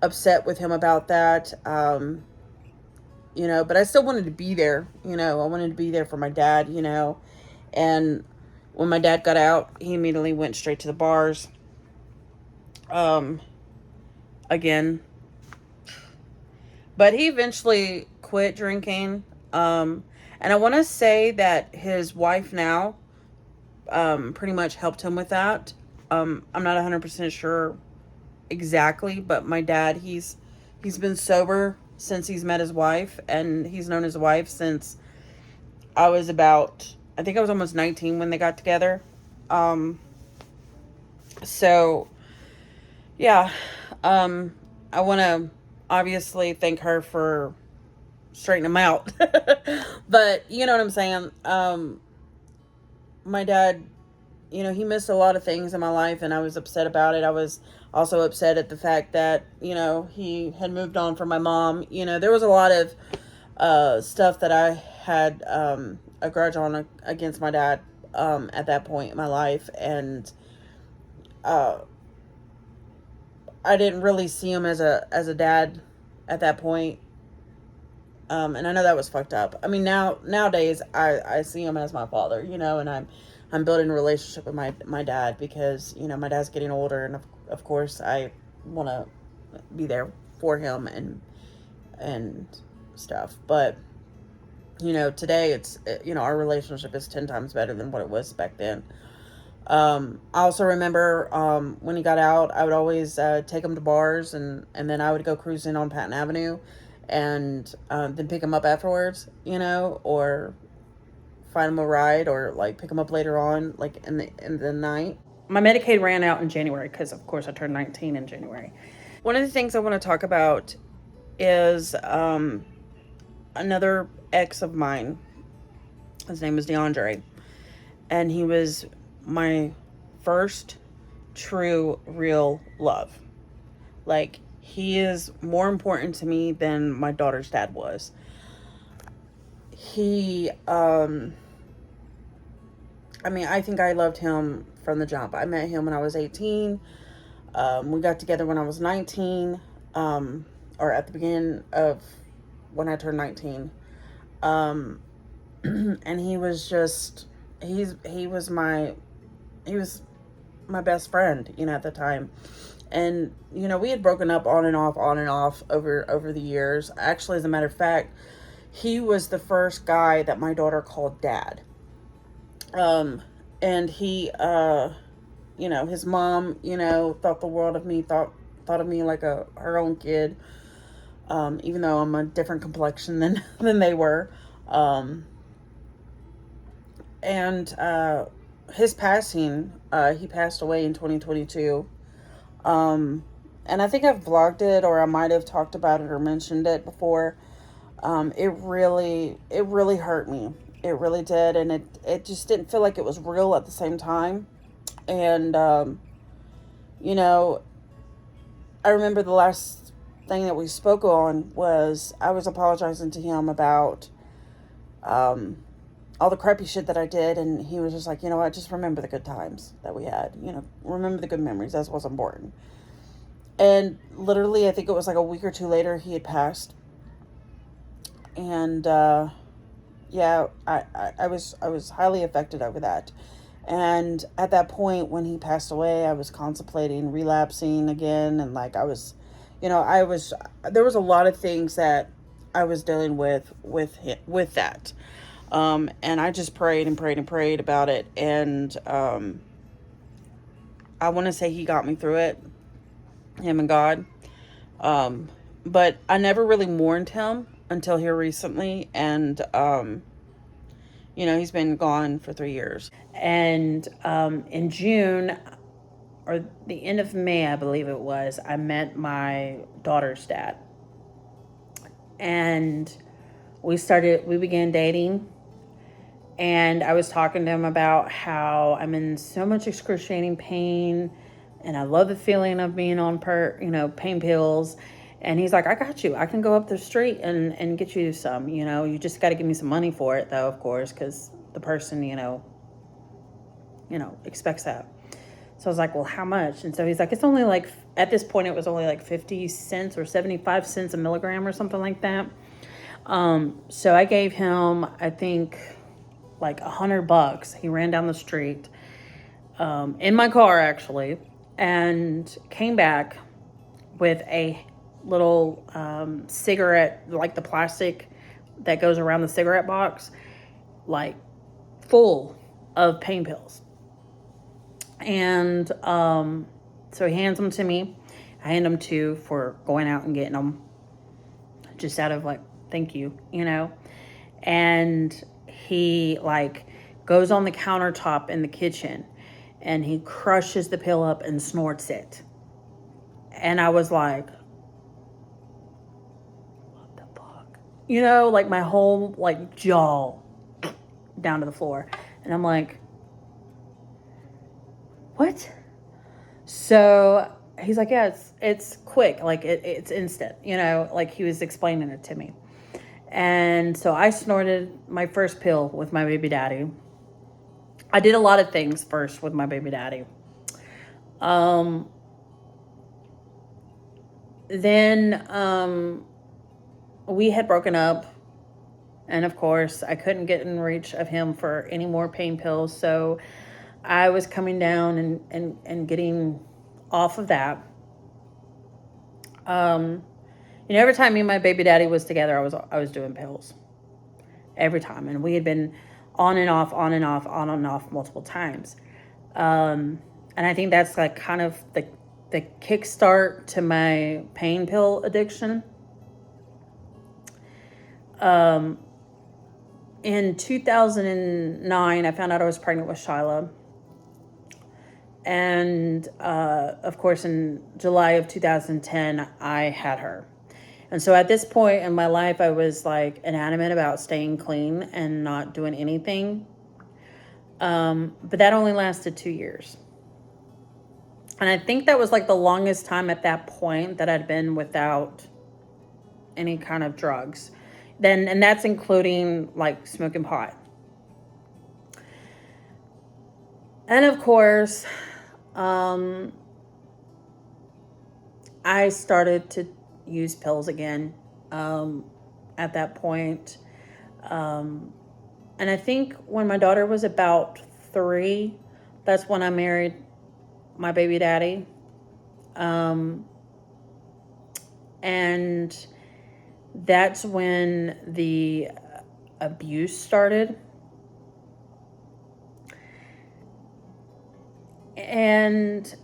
upset with him about that. But I still wanted to be there, I wanted to be there for my dad, and when my dad got out, he immediately went straight to the bars. Again. But he eventually quit drinking. And I want to say that his wife now pretty much helped him with that. I'm not 100% sure exactly, but my dad, he's been sober since he's met his wife, and he's known his wife since I think I was almost 19 when they got together. So yeah, I want to obviously thank her for straightening him out. But you know what I'm saying? My dad, he missed a lot of things in my life, and I was upset about it. I was also upset at the fact that, he had moved on from my mom. There was a lot of stuff that I had a grudge on against my dad at that point in my life, and I didn't really see him as a dad at that point. And I know that was fucked up. I mean, nowadays I see him as my father, and I'm building a relationship with my dad because, my dad's getting older, and of course I want to be there for him and stuff. But, today it's, our relationship is 10 times better than what it was back then. I also remember when he got out, I would always take him to bars, and then I would go cruising on Patton Avenue, and then pick him up afterwards, or find him a ride, or like pick him up later on, like in the night. My Medicaid ran out in January because, of course, I turned 19 in January. One of the things I want to talk about is another ex of mine. His name was DeAndre, and he was my first true real love. Like, he is more important to me than my daughter's dad was. I think I loved him from the jump. I met him when I was 18. We got together when I was 19, or at the beginning of when I turned 19. And he was just, he was my best friend, at the time. And, we had broken up on and off over the years. Actually, as a matter of fact, he was the first guy that my daughter called dad. And he, his mom, thought the world of me, thought of me like her own kid. Even though I'm a different complexion than they were. And his passing, he passed away in 2022. And I think I've vlogged it, or I might have talked about it or mentioned it before. It really hurt me. It really did. And it just didn't feel like it was real at the same time. And, you know, I remember the last thing that we spoke on was I was apologizing to him about um, all the crappy shit that I did. And he was just like, you know what, just remember the good times that we had. You know, remember the good memories. That's what's important. And literally, I think it was like a week or two later, he had passed. And yeah, I was highly affected over that. And at that point, when he passed away, I was contemplating relapsing again, and like I was there was a lot of things that I was dealing with that. And I just prayed and prayed and prayed about it, and I want to say he got me through it, him and God. Um, but I never really mourned him until here recently, and he's been gone for 3 years. And in June or the end of May, I believe it was, I met my daughter's dad. And we began dating. And I was talking to him about how I'm in so much excruciating pain. And I love the feeling of being on pain pills. And he's like, I got you. I can go up the street and get you some. You just got to give me some money for it, though, of course, because the person, expects that. So I was like, well, how much? And so he's like, it's only like, at this point, it was only like 50 cents or 75 cents a milligram or something like that. So I gave him, I think, like $100. He ran down the street, in my car, actually, and came back with a little cigarette, like the plastic that goes around the cigarette box, like full of pain pills. And so he hands them to me. I hand them to for going out and getting them, just out of like, thank you, And he like goes on the countertop in the kitchen and he crushes the pill up and snorts it. And I was like, what the fuck? Like my whole like jaw down to the floor. And I'm like, what? So he's like, yeah, it's quick. Like it's instant, like he was explaining it to me. And so I snorted my first pill with my baby daddy. I did a lot of things first with my baby daddy. Then we had broken up. And of course, I couldn't get in reach of him for any more pain pills. So I was coming down and getting off of that. Every time me and my baby daddy was together, I was doing pills. Every time. And we had been on and off, on and off, on and off multiple times. And I think that's like kind of the kickstart to my pain pill addiction. In 2009, I found out I was pregnant with Shyla. And, of course, in July of 2010, I had her. And so at this point in my life, I was like inanimate about staying clean and not doing anything. But that only lasted 2 years. And I think that was like the longest time at that point that I'd been without any kind of drugs. And that's including like smoking pot. And of course, I started to use pills again at that point. And I think when my daughter was about 3, that's when I married my baby daddy. And that's when the abuse started. And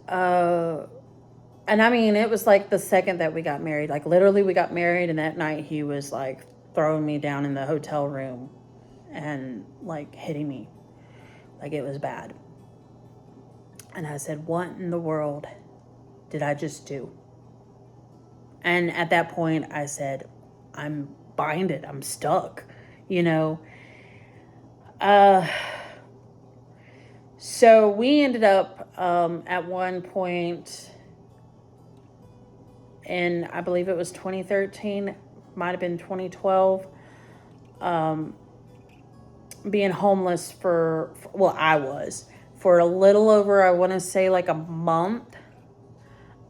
I mean, it was like the second that we got married. Like literally we got married, and that night he was like throwing me down in the hotel room and like hitting me. Like it was bad. And I said, what in the world did I just do? And at that point I said, I'm binded. I'm stuck, Uh, so we ended up at one point in, I believe it was 2013, might have been 2012, being homeless well, I was, for a little over, I want to say like a month.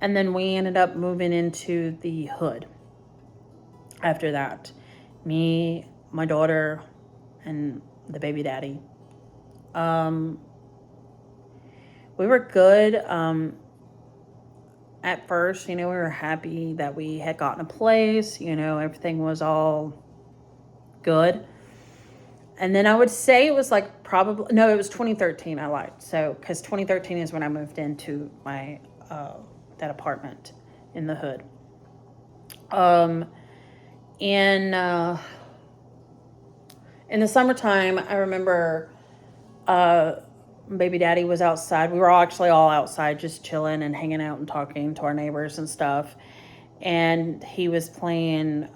And then we ended up moving into the hood after that. Me, my daughter, and the baby daddy. We were good. At first, we were happy that we had gotten a place, everything was all good. And then I would say it was like probably, no, it was 2013, I lied. So, because 2013 is when I moved into my, that apartment in the hood. In the summertime, I remember, baby daddy was outside. We were all actually all outside just chilling and hanging out and talking to our neighbors and stuff. And he was playing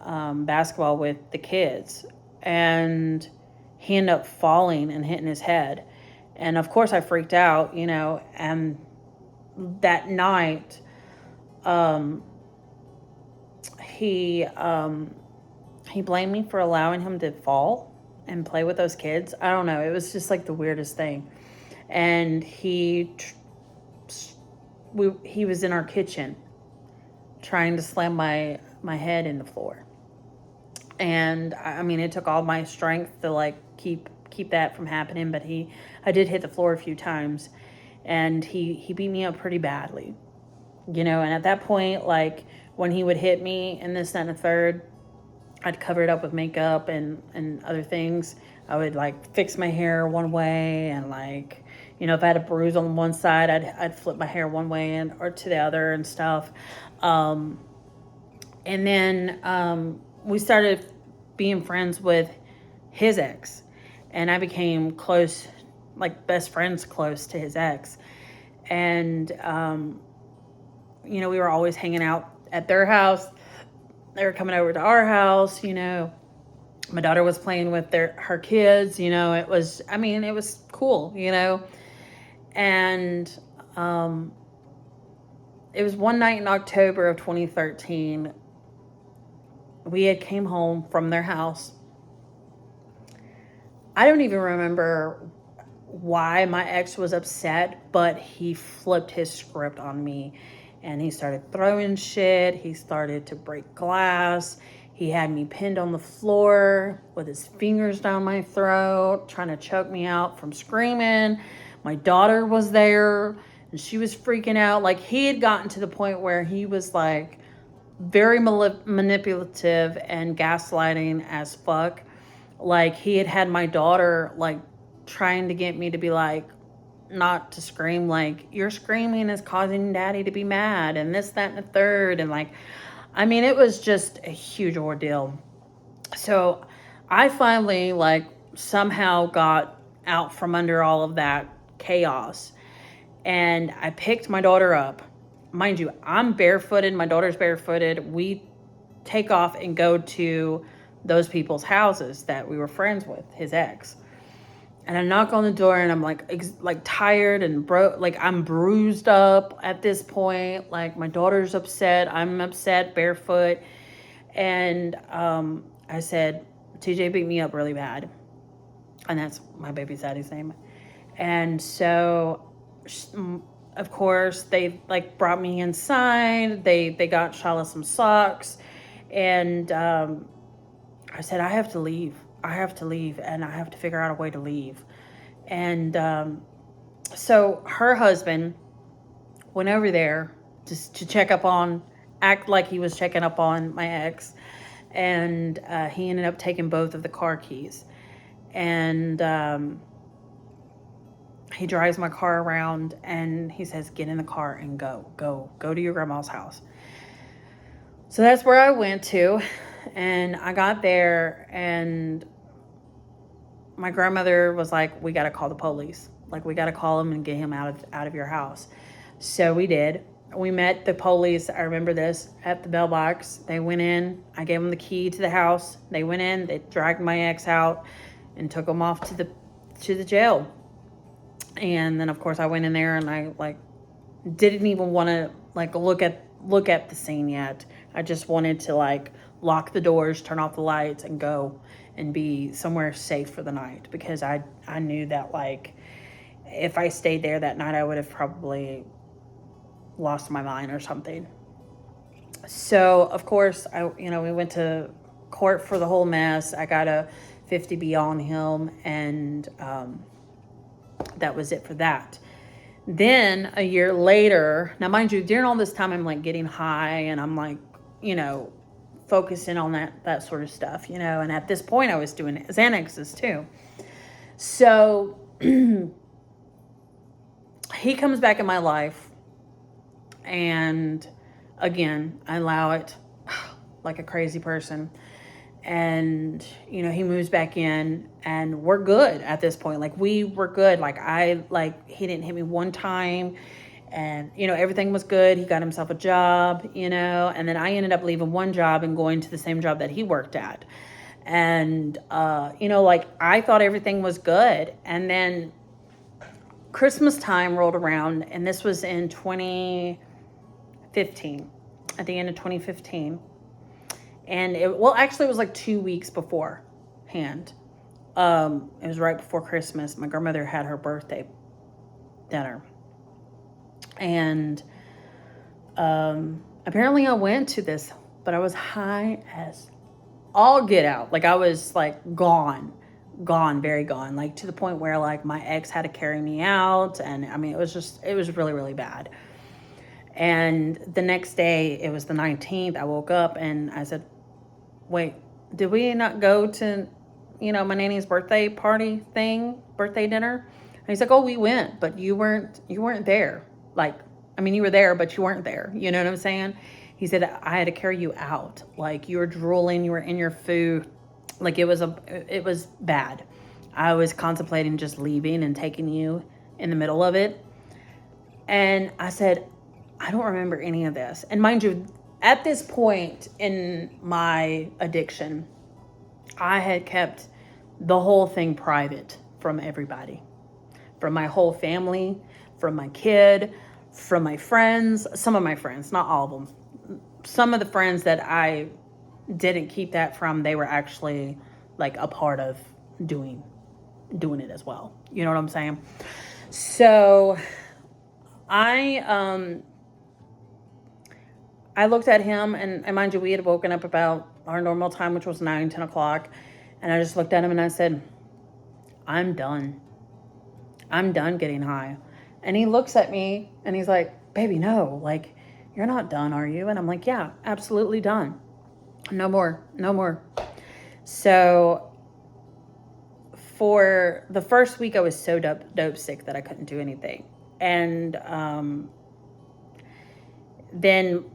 basketball with the kids. And he ended up falling and hitting his head. And of course I freaked out, and that night, he blamed me for allowing him to fall and play with those kids. I don't know. It was just like the weirdest thing. And he was in our kitchen trying to slam my head in the floor. And I mean, it took all my strength to like keep that from happening, but I did hit the floor a few times, and he beat me up pretty badly, and at that point, like when he would hit me and this, that, and the third, I'd cover it up with makeup and other things. I would like fix my hair one way, and like, if I had a bruise on one side, I'd flip my hair one way or to the other and stuff. And then we started being friends with his ex, and I became close, like best friends close to his ex. And, we were always hanging out at their house. They were coming over to our house, My daughter was playing with her kids, it was cool, And it was one night in October of 2013. We had came home from their house. I don't even remember why my ex was upset, but he flipped his script on me. And he started throwing shit. He started to break glass. He had me pinned on the floor with his fingers down my throat, trying to choke me out from screaming. My daughter was there, and she was freaking out. Like, he had gotten to the point where he was, like, very manipulative and gaslighting as fuck. Like, he had my daughter, like, trying to get me to be like, not to scream, like, your screaming is causing daddy to be mad, and this, that, and the third. And like, it was just a huge ordeal. So I finally, like, somehow got out from under all of that chaos, and I picked my daughter up. Mind you, I'm barefooted, my daughter's barefooted. We take off and go to those people's houses that we were friends with, his ex. And I knock on the door, and I'm like tired and broke. Like, I'm bruised up at this point. Like, my daughter's upset. I'm upset, barefoot. And I said, TJ beat me up really bad. And that's my baby daddy's name. And so, of course, they like brought me inside. They got Shala some socks. And I said, I have to leave, and I have to figure out a way to leave. And so her husband went over there just to act like he was checking up on my ex. And he ended up taking both of the car keys. And he drives my car around, and he says, get in the car and go to your grandma's house. So that's where I went to. And I got there, and my grandmother was like, we got to call the police. Like, we got to call him and get him out of your house. So we did. We met the police, I remember this, at the mailbox. They went in. I gave them the key to the house. They went in. They dragged my ex out and took him off to to the jail. And then of course I went in there and I like didn't even want to like look at the scene yet. I just wanted to like lock the doors, turn off the lights, and go and be somewhere safe for the night, because I knew that like if I stayed there that night I would have probably lost my mind or something. So of course we went to court for the whole mess. I got a 50B on him, and that was it for that. Then a year later, now mind you, during all this time I'm like getting high and I'm like, focusing on that sort of stuff, and at this point I was doing Xanaxes too. So he comes back in my life, and again, I allow it like a crazy person. And, he moves back in, and we're good at this point. Like, we were good. He didn't hit me one time, and, everything was good. He got himself a job, and then I ended up leaving one job and going to the same job that he worked at. And, I thought everything was good. And then Christmas time rolled around, and this was in 2015, at the end of 2015. And it was like 2 weeks beforehand. It was right before Christmas. My grandmother had her birthday dinner. And apparently I went to this, but I was high as all get out. Like, I was like gone, very gone. Like, to the point where like my ex had to carry me out. And I mean, it was really, really bad. And the next day, it was the 19th, I woke up and I said, wait, did we not go to, my nanny's birthday dinner? And he's like, oh, we went, but you weren't there. Like, I mean, you were there, but you weren't there. You know what I'm saying? He said, I had to carry you out. Like, you were drooling, you were in your food. Like, it was bad. I was contemplating just leaving and taking you in the middle of it. And I said, I don't remember any of this. And mind you, at this point in my addiction, I had kept the whole thing private from everybody, from my whole family, from my kid, from my friends, some of my friends, not all of them. Some of the friends that I didn't keep that from, they were actually like a part of doing it as well. You know what I'm saying? So I looked at him, and mind you, we had woken up about our normal time, which was 9, 10 o'clock. And I just looked at him and I said, I'm done. I'm done getting high. And he looks at me and he's like, baby, no, like, you're not done, are you? And I'm like, yeah, absolutely done. No more. So for the first week, I was so dope sick that I couldn't do anything. And then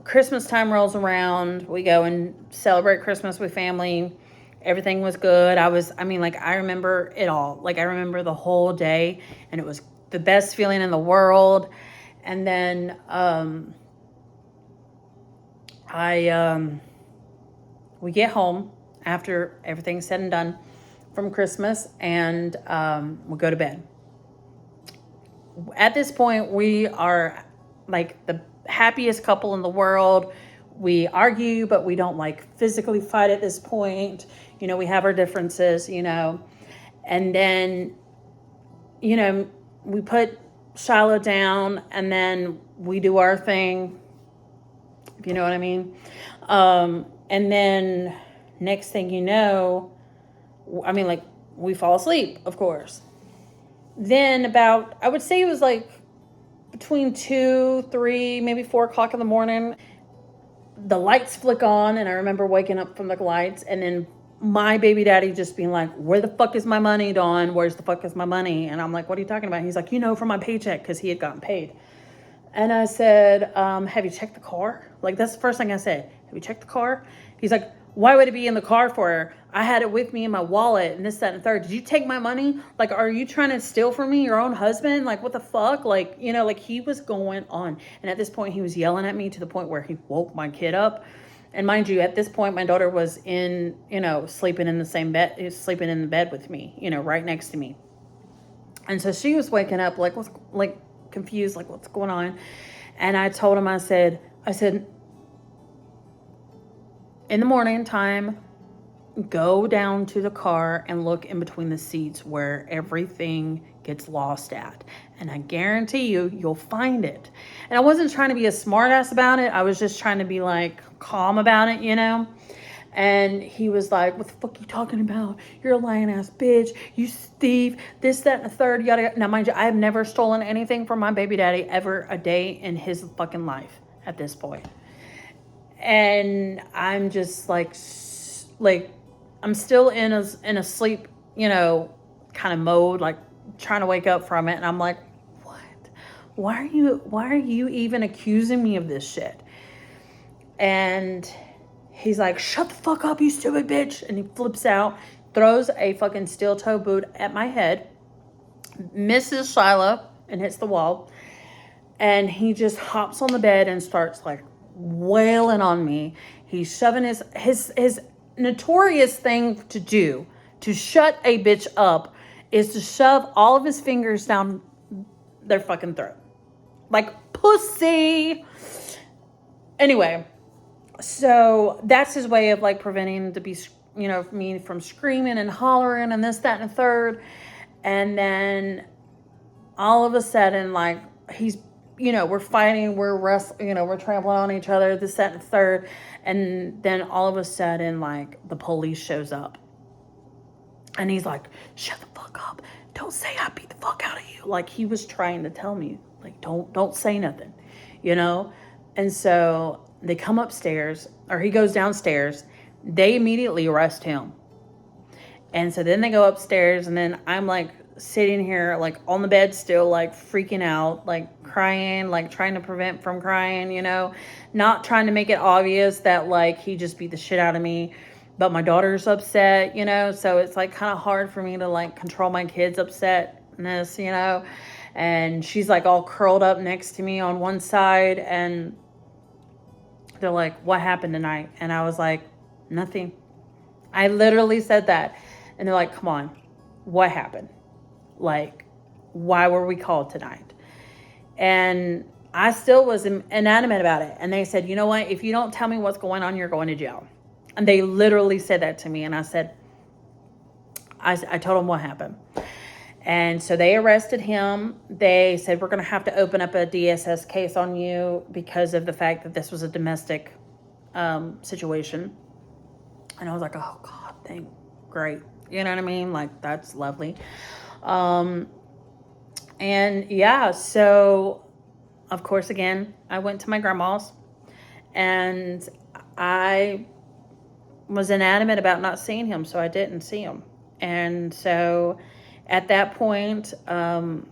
Christmas time rolls around. We go and celebrate Christmas with family. Everything was good. I remember it all. Like, I remember the whole day, and it was the best feeling in the world. And then we get home after everything's said and done from Christmas, and we go to bed. At this point, we are like the happiest couple in the world. We argue, but we don't like physically fight at this point. We have our differences, and then, we put Shiloh down, and then we do our thing, if you know what I mean. And then next thing you know, we fall asleep, of course. Then I would say it was like between 2, 3, maybe 4 o'clock in the morning, the lights flick on, and I remember waking up from the lights, and then my baby daddy just being like, where the fuck is my money, Dawn? Where's the fuck is my money? And I'm like, what are you talking about? He's like, from my paycheck, because he had gotten paid. And I said, have you checked the car? Like, that's the first thing I said. Have you checked the car? He's like, why would it be in the car for? I had it with me in my wallet and this, that, and the third. Did you take my money? Like, are you trying to steal from me, your own husband? Like, what the fuck? Like, like, he was going on. And at this point, he was yelling at me to the point where he woke my kid up. And mind you, at this point, my daughter was in, sleeping in the same bed, sleeping in the bed with me, right next to me. And so she was waking up like, confused, like, what's going on? And I told him, I said, in the morning time, go down to the car and look in between the seats where everything gets lost at. And I guarantee you'll find it. And I wasn't trying to be a smartass about it. I was just trying to be like calm about it, And he was like, what the fuck are you talking about? You're a lying ass bitch. You thief. This, that, and the third. Yada. Now, mind you, I have never stolen anything from my baby daddy ever a day in his fucking life at this point. And I'm just like I'm still in a sleep, kind of mode, like trying to wake up from it. And I'm like, what? Why are you even accusing me of this shit? And he's like, shut the fuck up, you stupid bitch. And he flips out, throws a fucking steel toe boot at my head, misses Shiloh and hits the wall. And he just hops on the bed and starts like wailing on me. He's shoving his notorious thing to do to shut a bitch up is to shove all of his fingers down their fucking throat. Like pussy. Anyway, so that's his way of like preventing me from screaming and hollering and this, that, and the third. And then all of a sudden, like, he's, we're fighting, we're wrestling, we're trampling on each other, this, that, and the third. And then all of a sudden, like, the police shows up. And he's like, shut the fuck up. Don't say I beat the fuck out of you. Like, he was trying to tell me, like, don't say nothing, And so they come upstairs, or he goes downstairs. They immediately arrest him. And so then they go upstairs, and then I'm like sitting here like on the bed still, like freaking out, like crying, like trying to prevent from crying, not trying to make it obvious that like he just beat the shit out of me. But my daughter's upset, so it's like kind of hard for me to like control my kids' upsetness, and she's like all curled up next to me on one side, and they're like, what happened tonight? And I was like, nothing. I literally said that. And they're like, come on, what happened? Like, why were we called tonight? And I still was inanimate about it. And they said, you know what? If you don't tell me what's going on, you're going to jail. And they literally said that to me. And I said, I told them what happened. And so they arrested him. They said, we're going to have to open up a DSS case on you because of the fact that this was a domestic situation. And I was like, oh, God, great. You know what I mean? Like, that's lovely. And yeah, so of course, again, I went to my grandma's, and I was inanimate about not seeing him, so I didn't see him. And so at that point, I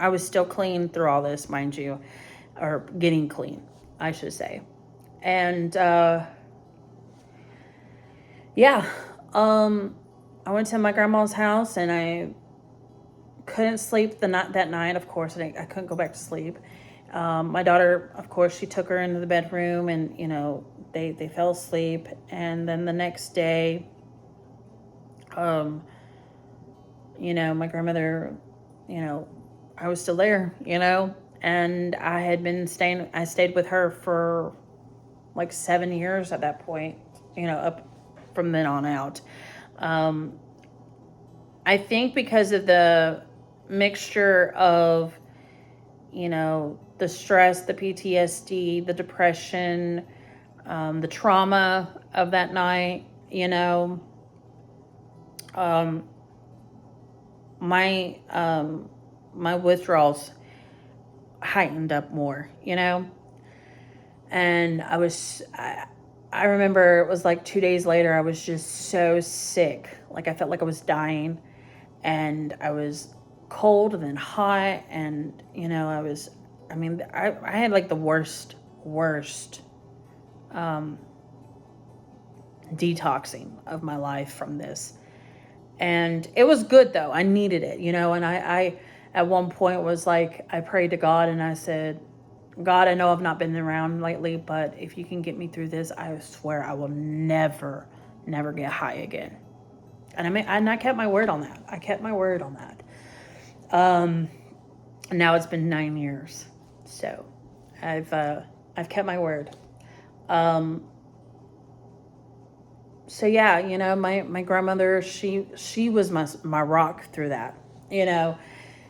was still clean through all this, mind you, or getting clean, I should say. And yeah, I went to my grandma's house, and I couldn't sleep that night. Of course, I couldn't go back to sleep. My daughter, of course, she took her into the bedroom, and they fell asleep. And then the next day, my grandmother, I was still there, and I stayed with her for like 7 years at that point, up from then on out. I think because of the mixture of, the stress, the PTSD, the depression, the trauma of that night, my withdrawals heightened up more, and I remember it was like 2 days later, I was just so sick. Like, I felt like I was dying, and I was cold and then hot, and, I had like the worst detoxing of my life from this. And it was good though. I needed it, and I at one point was like, I prayed to God, and I said, God, I know I've not been around lately, but if you can get me through this, I swear I will never, never get high again. And I kept my word on that. I kept my word on that. Now it's been 9 years, so I've kept my word. Um, so yeah, my grandmother, she was my rock through that.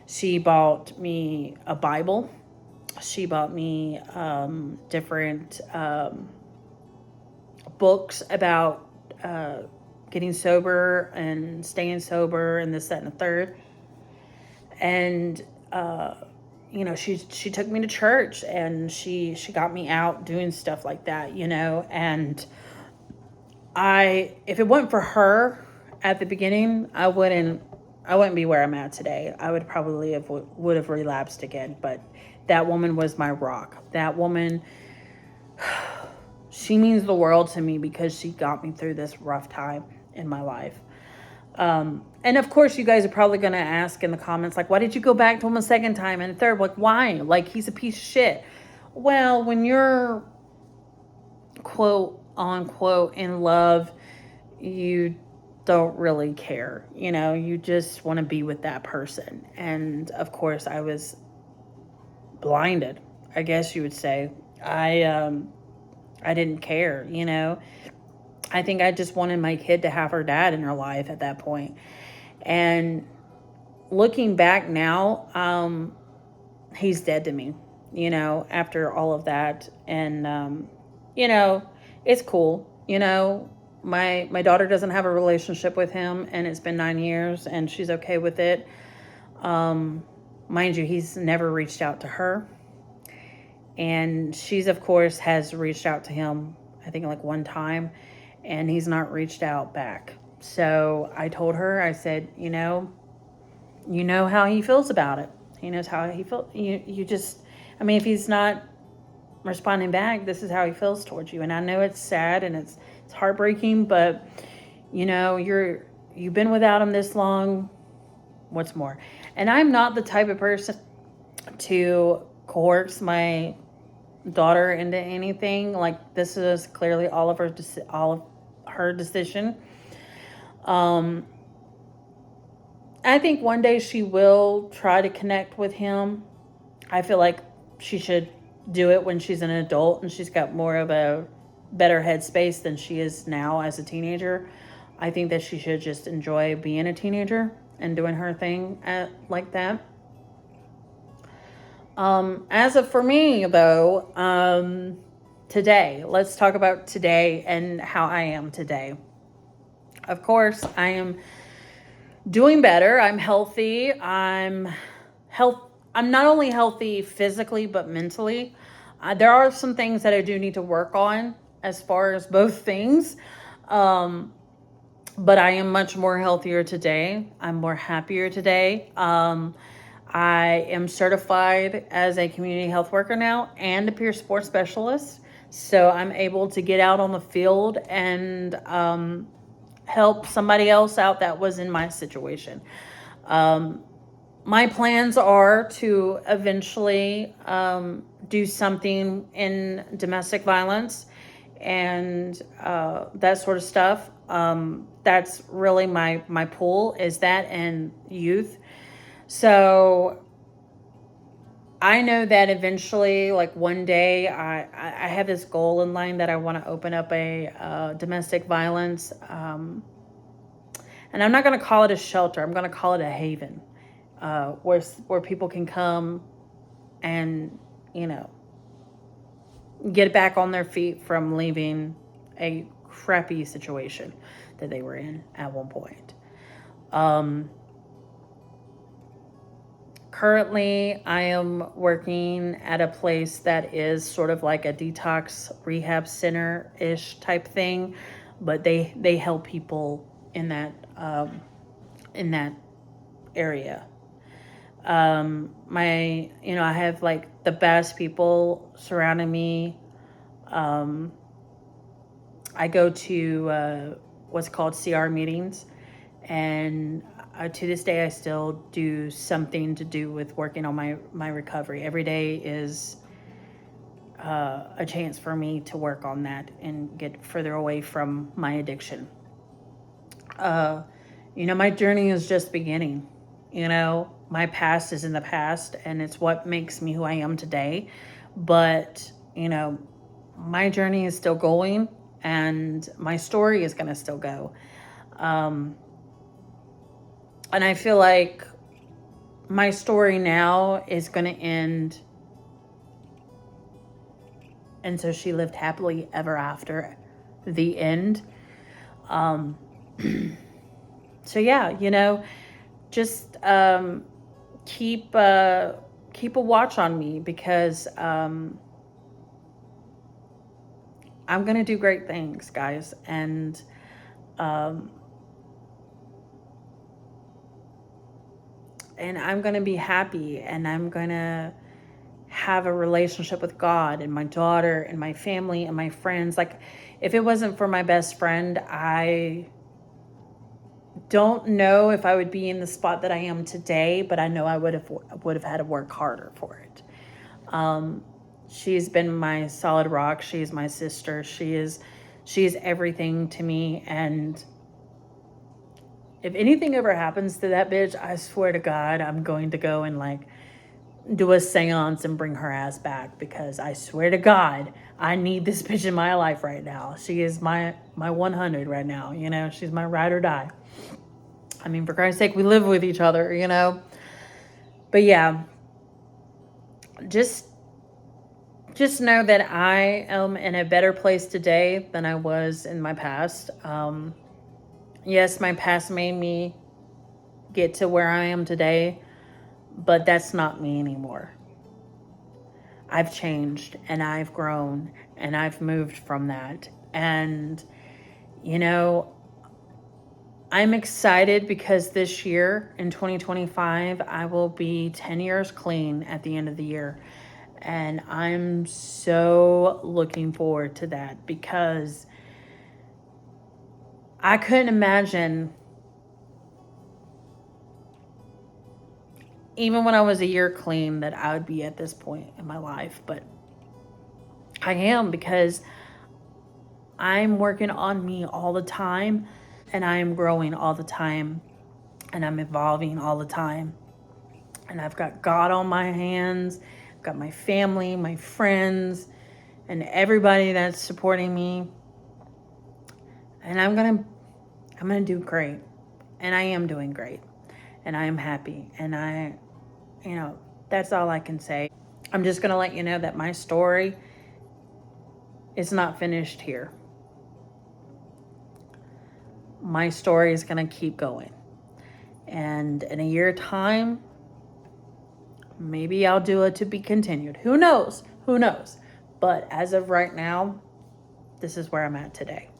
She bought me a Bible. She bought me different books about getting sober and staying sober and this, that, and the third. And she took me to church, and she got me out doing stuff like that, and if it wasn't for her at the beginning, I wouldn't be where I'm at today. I would probably would have relapsed again. But that woman was my rock. That woman, she means the world to me because she got me through this rough time in my life. And of course, you guys are probably going to ask in the comments, like, why did you go back to him a second time and a third? Like, why? Like, he's a piece of shit. Well, when you're quote unquote in love, you don't really care. You just want to be with that person. And of course, I was blinded, I guess you would say. I didn't care. I think I just wanted my kid to have her dad in her life at that point. And looking back now, he's dead to me, after all of that. And, it's cool. My daughter doesn't have a relationship with him, and it's been 9 years, and she's okay with it. Mind you, he's never reached out to her. And she's, of course, has reached out to him, I think, like one time, and he's not reached out back. So I told her, I said, you know how he feels about it. He knows how he feels. You just, if he's not responding back, this is how he feels towards you. And I know it's sad and it's heartbreaking, but you've been without him this long. What's more? And I'm not the type of person to coerce my daughter into anything. Like, this is clearly all of her decision. I think one day she will try to connect with him. I feel like she should do it when she's an adult and she's got more of a better headspace than she is now as a teenager. I think that she should just enjoy being a teenager and doing her thing like that. As of for me, though, today, let's talk about today and how I am today. Of course, I am doing better. I'm healthy. I'm not only healthy physically, but mentally. There are some things that I do need to work on as far as both things. But I am much more healthier today. I'm more happier today. I am certified as a community health worker now and a peer sports specialist. So I'm able to get out on the field and help somebody else out that was in my situation. My plans are to eventually do something in domestic violence and that sort of stuff. That's really my pool, is that and youth. So I know that eventually, like one day, I have this goal in mind that I want to open up a domestic violence, and I'm not going to call it a shelter. I'm going to call it a haven, where people can come and get back on their feet from leaving a crappy situation that they were in at one point. Currently, I am working at a place that is sort of like a detox rehab center-ish type thing, but they help people in that area. I have like the best people surrounding me. I go to what's called CR meetings, and to this day I still do something to do with working on my recovery. Every day is a chance for me to work on that and get further away from my addiction. My journey is just beginning. My past is in the past, and it's what makes me who I am today. But, my journey is still going, and my story is going to still go. And I feel like my story now is going to end. And so she lived happily ever after the end. So yeah, just keep a watch on me, because I'm gonna do great things, guys, and I'm gonna be happy, and I'm gonna have a relationship with God and my daughter and my family and my friends. Like, if it wasn't for my best friend, I don't know if I would be in the spot that I am today, but I know I would have had to work harder for it. She's been my solid rock. She's my sister. She is everything to me. And if anything ever happens to that bitch, I swear to God, I'm going to go and do a seance and bring her ass back, because I swear to God, I need this bitch in my life right now. She is my 100 right now. She's my ride or die. I mean, for Christ's sake, we live with each other. But yeah, just know that I am in a better place today than I was in my past. Yes, my past made me get to where I am today, but that's not me anymore. I've changed, and I've grown, and I've moved from that. And, I'm excited because this year, in 2025, I will be 10 years clean at the end of the year. And I'm so looking forward to that, because I couldn't imagine, even when I was a year clean, that I would be at this point in my life. But I am, because I'm working on me all the time, and I am growing all the time, and I'm evolving all the time. And I've got God on my hands. I've got my family, my friends, and everybody that's supporting me. And I'm gonna do great. And I am doing great. And I am happy. And that's all I can say. I'm just gonna let you know that my story is not finished here. My story is gonna keep going. And in a year time, maybe I'll do it to be continued. Who knows? But as of right now, this is where I'm at today.